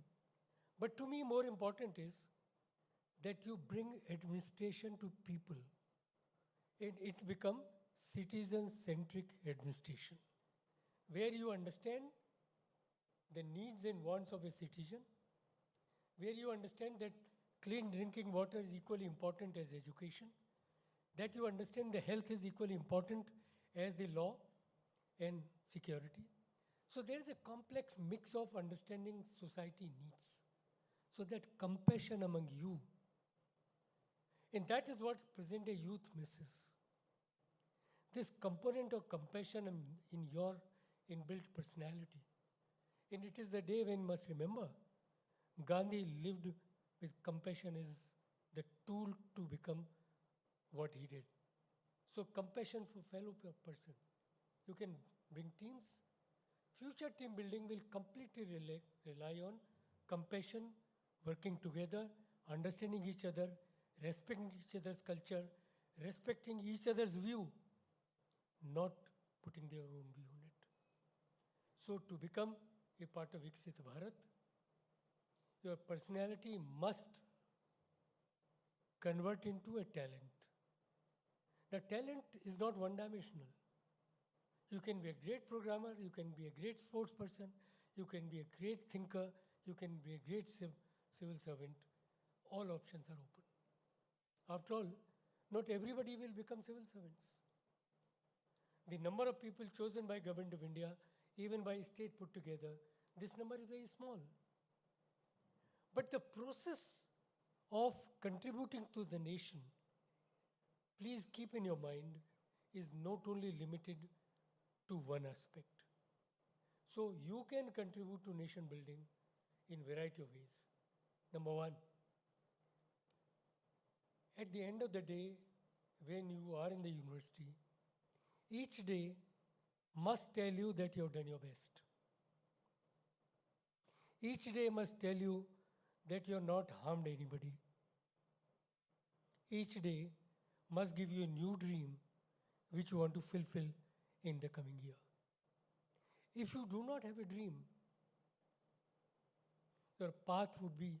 But to me, more important is that you bring administration to people, and it become citizen-centric administration, where you understand the needs and wants of a citizen, where you understand that clean drinking water is equally important as education, that you understand the health is equally important as the law and security. So there is a complex mix of understanding society needs. So that compassion among you, and that is what present day youth misses. This component of compassion in your inbuilt personality. And it is the day when you must remember, Gandhi lived with compassion as the tool to become what he did. So compassion for fellow person. You can bring teams. Future team building will completely rely on compassion, working together, understanding each other, respecting each other's culture, respecting each other's view, not putting their own view on it. So to become a part of Viksit Bharat, your personality must convert into a talent. The talent is not one-dimensional. You can be a great programmer, you can be a great sports person, you can be a great thinker, you can be a great civil servant. All options are open. After all, not everybody will become civil servants. The number of people chosen by Government of India, even by state put together, this number is very small. But the process of contributing to the nation, please keep in your mind, is not only limited to one aspect. So you can contribute to nation building in variety of ways. Number one, at the end of the day, when you are in the university, each day must tell you that you have done your best. Each day must tell you that you have not harmed anybody. Each day must give you a new dream which you want to fulfill in the coming year. If you do not have a dream, your path would be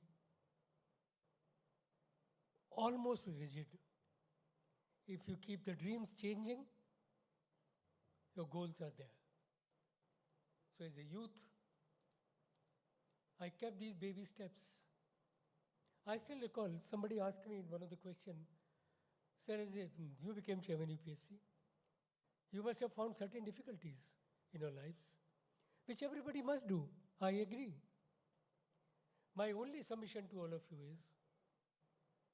almost rigid. If you keep the dreams changing, your goals are there. So as a youth, I kept these baby steps. I still recall somebody asked me in one of the questions, sir, as you became chairman UPSC, you must have found certain difficulties in your lives, which everybody must do. I agree. My only submission to all of you is,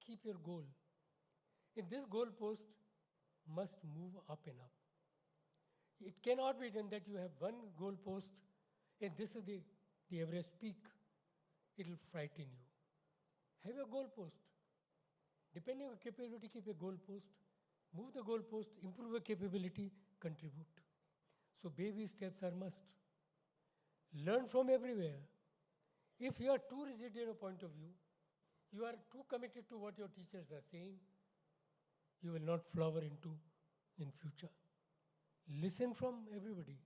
keep your goal. In this goal post must move up and up. It cannot be done that you have one goal post and this is the Everest peak. It will frighten you. Have a goal post. Depending on your capability, keep a goal post. Move the goal post, improve your capability, contribute. So baby steps are must. Learn from everywhere. If you are too rigid in a point of view, you are too committed to what your teachers are saying, you will not flower in future. Listen from everybody.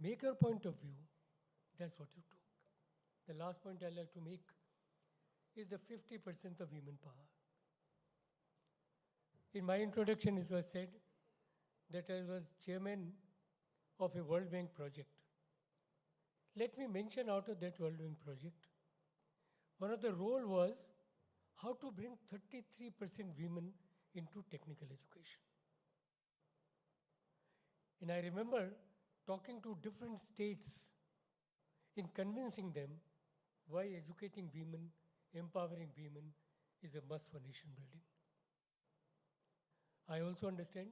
Make your point of view. That's what you took. The last point I'd like to make is the 50% of human power. In my introduction, it was said that I was chairman of a World Bank project. Let me mention out of that World Bank project, one of the role was how to bring 33% women into technical education. And I remember talking to different states in convincing them why educating women, empowering women is a must for nation building. I also understand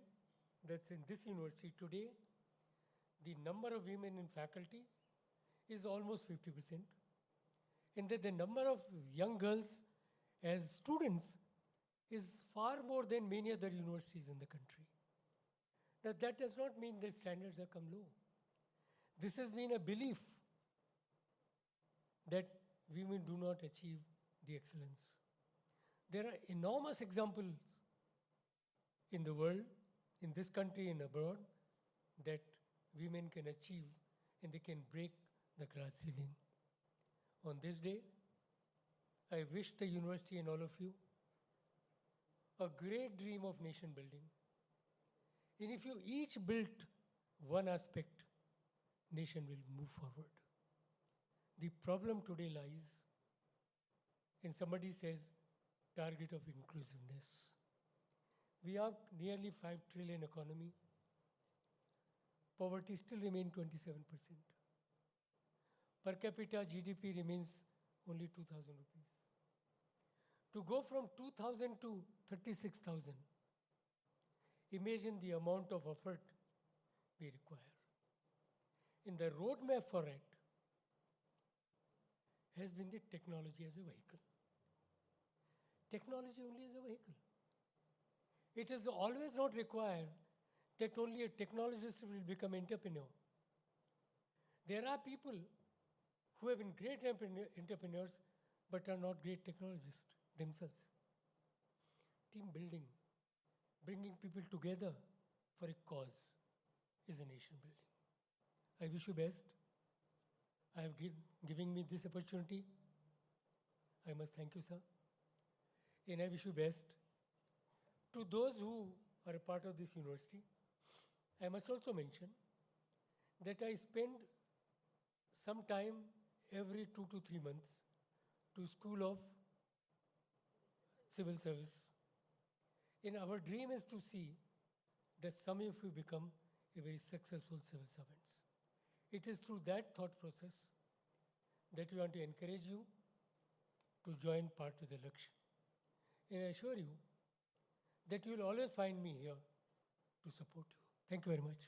that in this university today, the number of women in faculty is almost 50%, and that the number of young girls as students is far more than many other universities in the country. That does not mean the standards have come low. This has been a belief that women do not achieve the excellence. There are enormous examples in the world, in this country and abroad, that women can achieve and they can break the glass ceiling. On this day, I wish the university and all of you a great dream of nation building. And if you each build one aspect, nation will move forward. The problem today lies, and somebody says, target of inclusiveness. We are nearly 5 trillion economy. Poverty still remains 27%. Per capita GDP remains only 2,000 rupees. To go from 2,000 to 36,000, imagine the amount of effort we require. In the roadmap for it has been the technology as a vehicle. Technology only as a vehicle. It is always not required that only a technologist will become entrepreneur. There are people who have been great entrepreneurs but are not great technologists themselves. Team building, bringing people together for a cause is a nation building. I wish you best. I have giving me this opportunity. I must thank you, sir. And I wish you best. To those who are a part of this university, I must also mention that I spend some time every 2 to 3 months to School of Civil Service. And our dream is to see that some of you become a very successful civil servants. It is through that thought process that we want to encourage you to join part with the Lakshya. And I assure you that you will always find me here to support you. Thank you very much.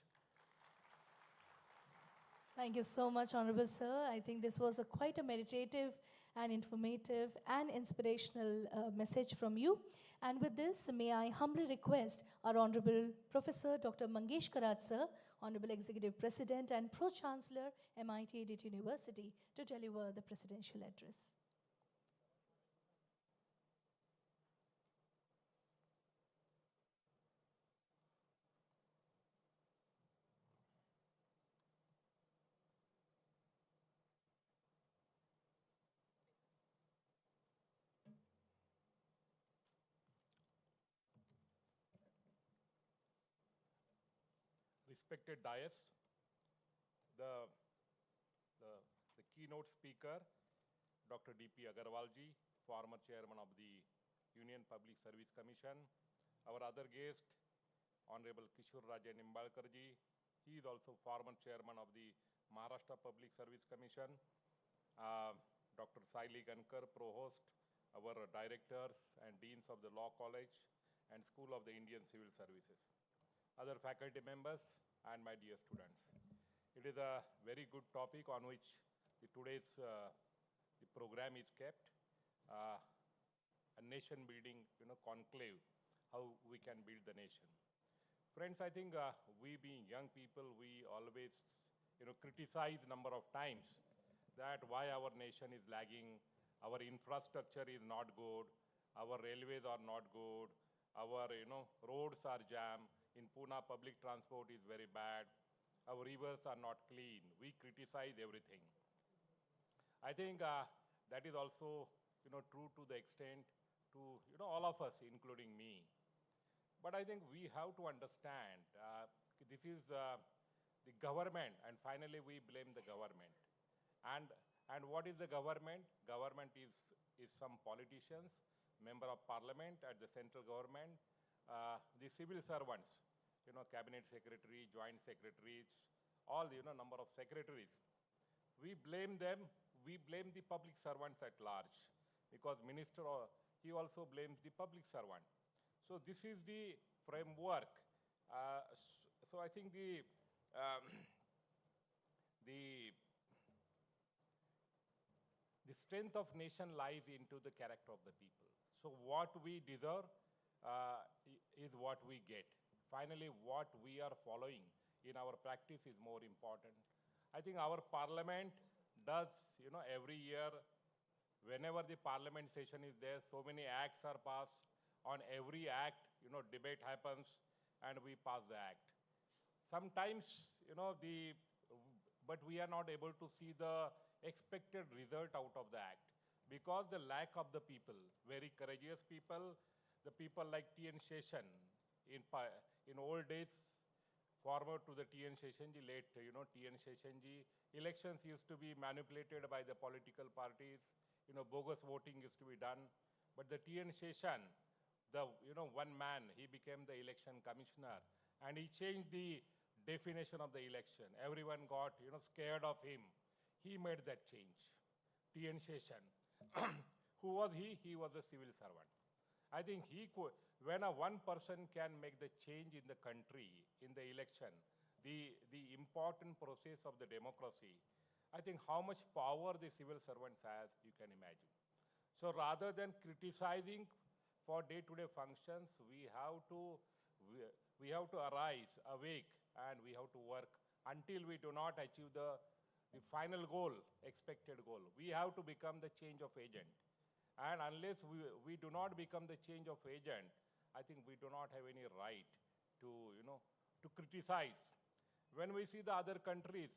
Thank you so much, Honorable Sir. I think this was quite a meditative and informative and inspirational message from you. And with this, may I humbly request our Honorable Professor Dr. Mangesh Karat Sir, Honorable Executive President and Pro-Chancellor, MIT Edith University, to deliver the presidential address. Respected dais, the, the, the keynote speaker, Dr. D.P. Agarwal ji, former chairman of the Union Public Service Commission, our other guest, Honorable Kishore Raja Nimbalkar ji, he is also former chairman of the Maharashtra Public Service Commission, Dr. Saili Gankar, provost, our directors and deans of the Law College and School of the Indian Civil Services, other faculty members, and my dear students. It is a very good topic on which today's the program is kept, a nation building, conclave, how we can build the nation. Friends, I think we being young people, we always, criticize number of times that why our nation is lagging, our infrastructure is not good, our railways are not good, our, roads are jammed. In Pune, public transport is very bad. Our rivers are not clean. We criticize everything. I think that is also, true to the extent to, all of us, including me. But I think we have to understand this is the government, and finally we blame the government. And what is the government? Government is some politicians, member of parliament at the central government, the civil servants, cabinet secretary, joint secretaries, all the number of secretaries. We blame them. We blame the public servants at large, because minister, he also blames the public servant. So this is the framework. So I think the strength of nation lies into the character of the people. So what we deserve is what we get. Finally, what we are following in our practice is more important. I think our parliament does, every year, whenever the parliament session is there, so many acts are passed. On every act, debate happens, and we pass the act. Sometimes, but we are not able to see the expected result out of the act because the lack of the people, very courageous people, the people like T.N. Sheshan, in old days, former to the T.N. Sheshanji, late, T.N. Sheshanji, elections used to be manipulated by the political parties, bogus voting used to be done. But the T.N. Sheshan, the, one man, he became the election commissioner, and he changed the definition of the election. Everyone got, scared of him. He made that change. T.N. Sheshan. Who was he? He was a civil servant. I think when one person can make the change in the country, in the election, the important process of the democracy, I think how much power the civil servants has, you can imagine. So rather than criticizing for day-to-day functions, we have to arise, awake, and we have to work until we do not achieve the final goal, expected goal. We have to become the change of agent. And unless we do not become the change of agent, I think we do not have any right to, to criticize. When we see the other countries,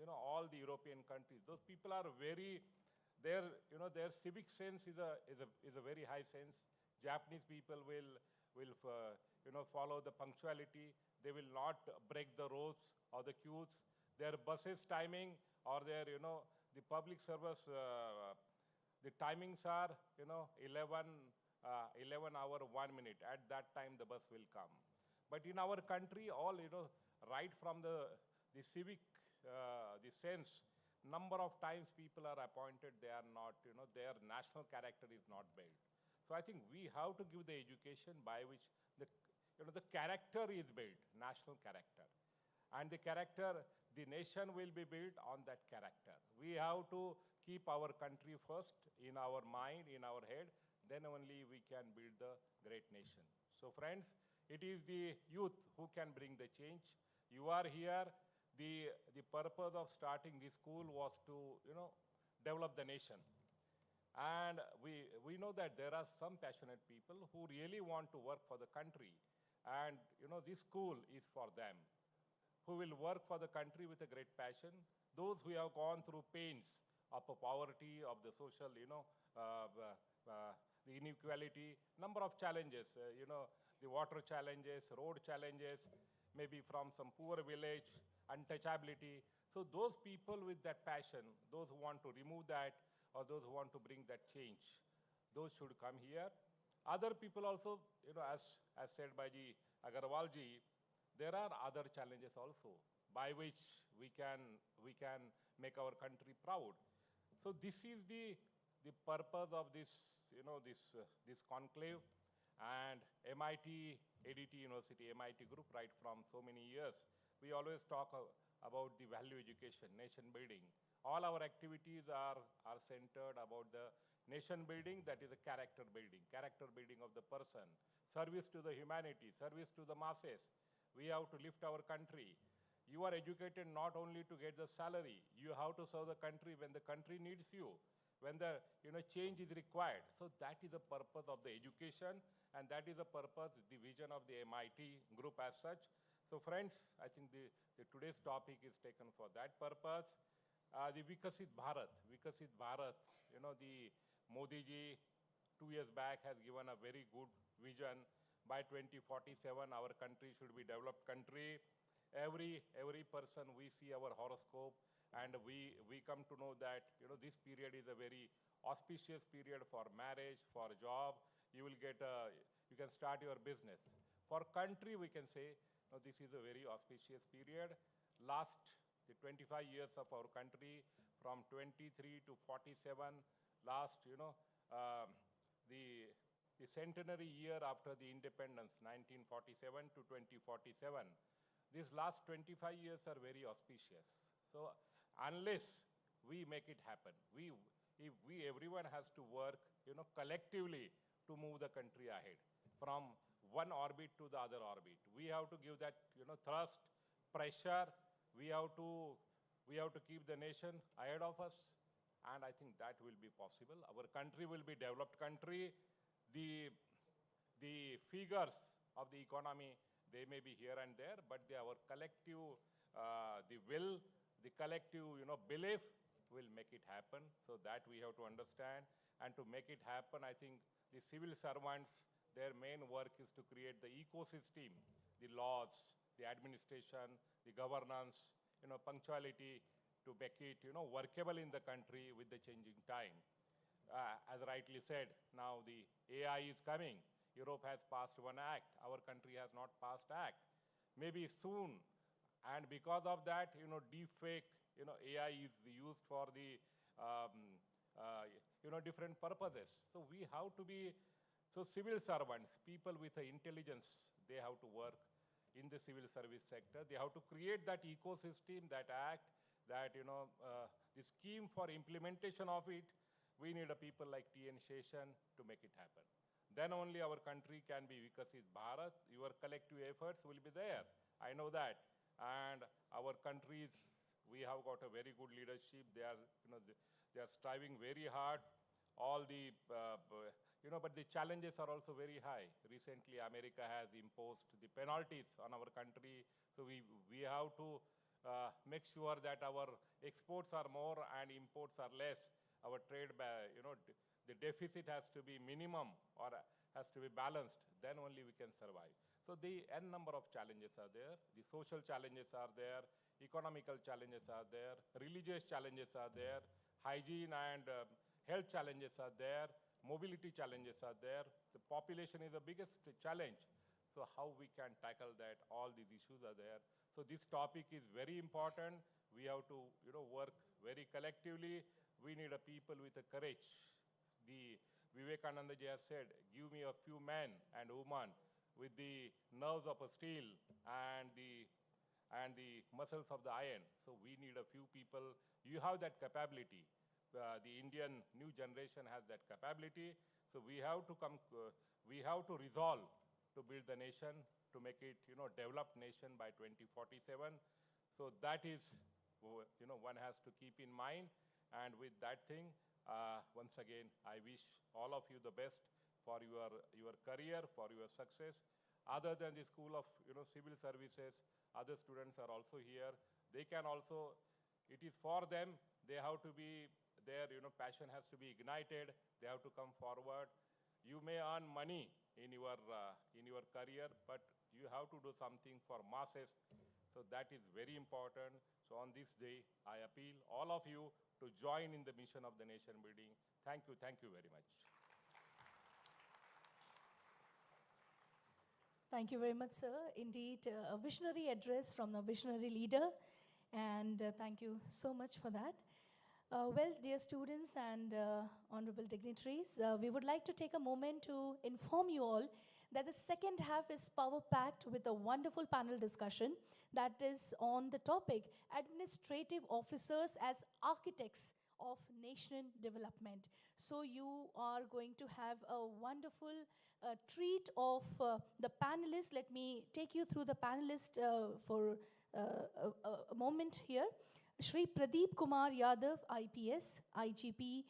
all the European countries, those people are very, their civic sense is a very high sense. Japanese people will follow the punctuality. They will not break the roads or the queues. Their buses timing or their, the public service, the timings are, 11 hour, 1 minute. At that time, the bus will come. But in our country, all, right from the civic, the sense, number of times people are appointed, they are not, their national character is not built. So I think we have to give the education by which the character is built, national character. And the character, the nation will be built on that character. We have to keep our country first in our mind, in our head, then only we can build the great nation. So friends, it is the youth who can bring the change. You are here. The purpose of starting this school was to, develop the nation. And we know that there are some passionate people who really want to work for the country. And, this school is for them, who will work for the country with a great passion. Those who have gone through pains of poverty, of the social, the inequality, number of challenges, the water challenges, road challenges, maybe from some poor village, untouchability. So those people with that passion, those who want to remove that, or those who want to bring that change, those should come here. Other people also, as said by the Agarwal ji, there are other challenges also by which we can make our country proud. So this is the purpose of this, this conclave. And MIT, ADT University, MIT group, right from so many years, we always talk about the value education, nation building. All our activities are centered about the nation building, that is a character building of the person, service to the humanity, service to the masses. We have to lift our country. You are educated not only to get the salary, you have to serve the country when the country needs you, when the change is required. So that is the purpose of the education, and that is the purpose, the vision of the MIT group as such. So friends, I think the today's topic is taken for that purpose. The Viksit Bharat, the Modi ji 2 years back has given a very good vision. By 2047, our country should be a developed country. Every person, we see our horoscope, and we come to know that this period is a very auspicious period for marriage, for job. You will get you can start your business. For country, we can say this is a very auspicious period. Last the 25 years of our country, from 23 to 47, last the centenary year after the independence, 1947 to 2047. These last 25 years are very auspicious. So unless we make it happen, everyone has to work, collectively to move the country ahead from one orbit to the other orbit. We have to give that, thrust, pressure. We have to keep the nation ahead of us, and I think that will be possible. Our country will be a developed country. The figures of the economy, they may be here and there, but our collective, the will, the collective, belief will make it happen. So that we have to understand. And to make it happen, I think the civil servants, their main work is to create the ecosystem, the laws, the administration, the governance, punctuality, to make it, workable in the country with the changing time. As rightly said, now the AI is coming. Europe has passed one act. Our country has not passed act. Maybe soon. And because of that, deepfake, AI is used for the, different purposes. So we have to be, so civil servants, people with intelligence, they have to work in the civil service sector. They have to create that ecosystem, that act, that, the scheme for implementation of it. We need a people like T.N. Sheshan to make it happen. Then only our country can be Viksit Bharat. Your collective efforts will be there. I know that. And our countries, we have got a very good leadership. They are, they are striving very hard. All the, but the challenges are also very high. Recently, America has imposed the penalties on our country. So we have to make sure that our exports are more and imports are less. Our trade, the deficit has to be minimum or has to be balanced. Then only we can survive. So the n number of challenges are there. The social challenges are there. Economical challenges are there. Religious challenges are there. Hygiene and health challenges are there. Mobility challenges are there. The population is the biggest challenge. So how we can tackle that? All these issues are there. So this topic is very important. We have to, work very collectively. We need a people with a courage. The Vivekananda ji has said, give me a few men and women with the nerves of a steel and and the muscles of the iron. So we need a few people. You have that capability. The Indian new generation has that capability. So we have to we have to resolve to build the nation, to make it, developed nation by 2047. So that is, one has to keep in mind. And with that thing, once again, I wish all of you the best for your career, for your success. Other than the School of, Civil Services, other students are also here. They can also, it is for them, they have to be, their, passion has to be ignited. They have to come forward. You may earn money in your career, but you have to do something for masses. So that is very important. So on this day, I appeal all of you to join in the mission of the nation building. Thank you very much. Thank you very much, sir. Indeed, a visionary address from a visionary leader, and thank you so much for that. Well, dear students and honorable dignitaries, we would like to take a moment to inform you all that the second half is power-packed with a wonderful panel discussion that is on the topic, Administrative Officers as Architects of Nation Development. So you are going to have a wonderful treat of the panelists. Let me take you through the panelists for a moment here. Shri Pradeep Kumar Yadav, IPS, IGP,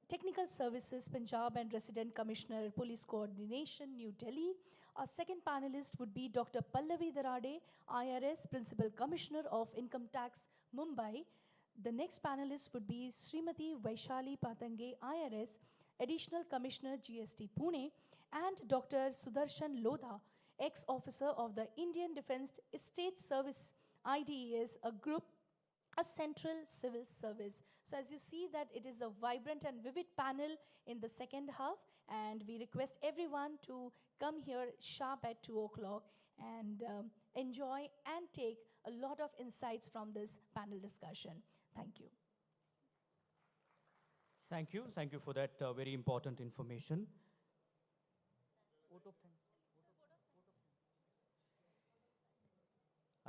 Technical Services, Punjab and Resident Commissioner, Police Coordination, New Delhi. Our second panelist would be Dr. Pallavi Darade, IRS, Principal Commissioner of Income Tax, Mumbai. The next panelist would be Srimati Vaishali Patange, IRS, Additional Commissioner, GST, Pune, and Dr. Sudarshan Lodha, ex-officer of the Indian Defence Estate Service, IDES, a central civil service. So as you see that it is a vibrant and vivid panel in the second half, and we request everyone to come here sharp at 2 o'clock and enjoy and take a lot of insights from this panel discussion. Thank you. Thank you. Thank you for that very important information. Vote of thanks.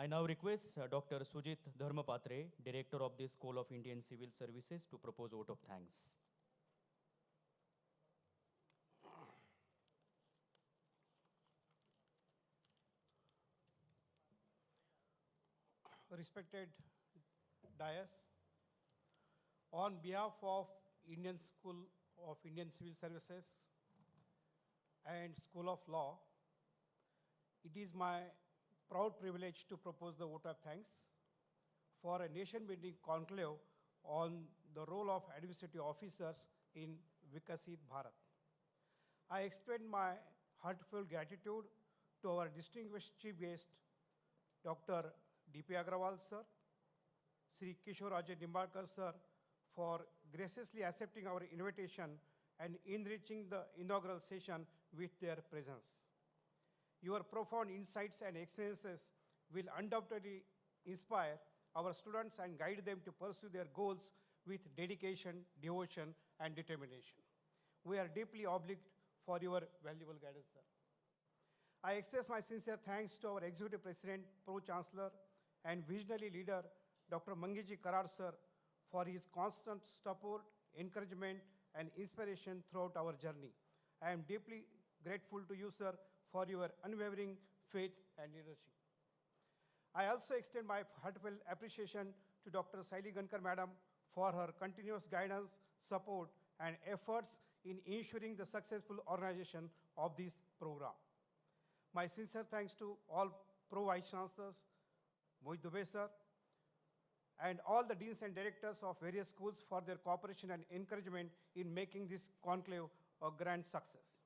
I now request Dr. Sujit Dharmapatre, Director of the School of Indian Civil Services, to propose vote of thanks. Respected Dais, on behalf of Indian School of Indian Civil Services and School of Law, it is my proud privilege to propose the vote of thanks for a nation-building conclave on the role of administrative officers in Viksit Bharat. I extend my heartfelt gratitude to our distinguished chief guest, Dr. D.P. Agrawal sir, Sri Kishore Ajay Nimbalkar sir, for graciously accepting our invitation and enriching the inaugural session with their presence. Your profound insights and experiences will undoubtedly inspire our students and guide them to pursue their goals with dedication, devotion, and determination. We are deeply obliged for your valuable guidance, sir. I express my sincere thanks to our Executive President, Pro-Chancellor, and visionary leader, Dr. Mangiji Karar, sir, for his constant support, encouragement, and inspiration throughout our journey. I am deeply grateful to you, sir, for your unwavering faith and leadership. I also extend my heartfelt appreciation to Dr. Saili Gankar Madam for her continuous guidance, support, and efforts in ensuring the successful organization of this program. My sincere thanks to all Pro-Vice Chancellors, Mohit Dubey sir, and all the deans and directors of various schools for their cooperation and encouragement in making this conclave a grand success.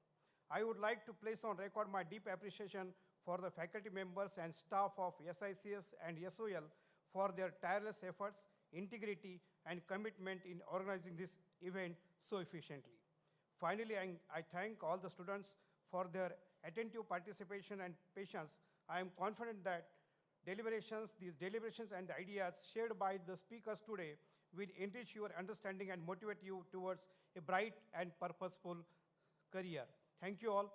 I would like to place on record my deep appreciation for the faculty members and staff of SICS and SOL for their tireless efforts, integrity, and commitment in organizing this event so efficiently. Finally, I thank all the students for their attentive participation and patience. I am confident that these deliberations and the ideas shared by the speakers today will enrich your understanding and motivate you towards a bright and purposeful career. Thank you all.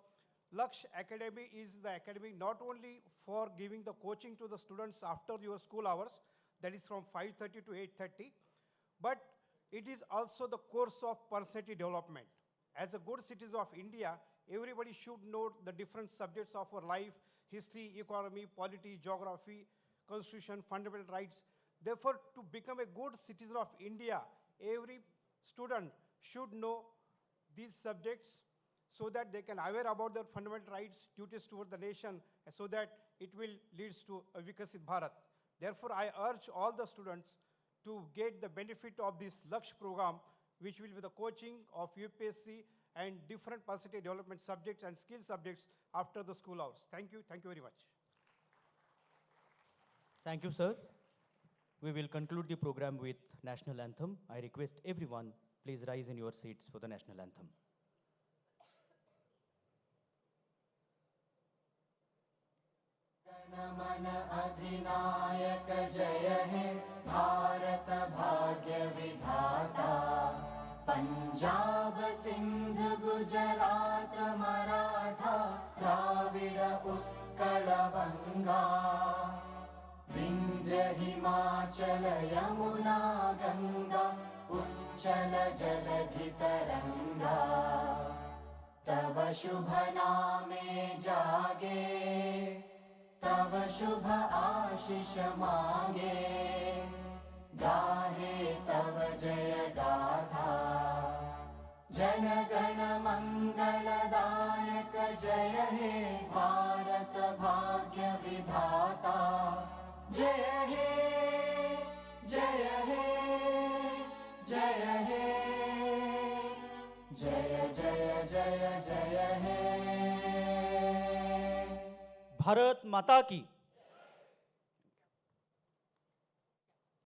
Laksh Academy is the academy not only for giving the coaching to the students after your school hours, that is from 5:30 to 8:30, but it is also the course of personality development. As a good citizen of India, everybody should know the different subjects of our life: history, economy, polity, geography, constitution, fundamental rights. Therefore, to become a good citizen of India, every student should know these subjects so that they can aware about their fundamental rights, duties toward the nation, so that it will lead to a Viksit Bharat. Therefore, I urge all the students to get the benefit of this Laksh program, which will be the coaching of UPSC and different personality development subjects and skill subjects after the school hours. Thank you very much. Thank you, sir. We will conclude the program with national anthem. I request everyone, please rise in your seats for the national anthem. मन अधिनायक जय हे भारत भाग्य विधाता पंजाब सिंध गुजरात मराठा द्राविड उत्कल बंगा विंध्य हिमाचल यमुना गंगा उच्चल जलधि तरंगा तव शुभ नामे जागे तव शुभ आशीष मांगे गाहे तव जय गाथा जन गण मंगलदायक जय हे भारत भाग्य विधाता जय हे जय हे जय हे जय जय जय जय हे भारत माता की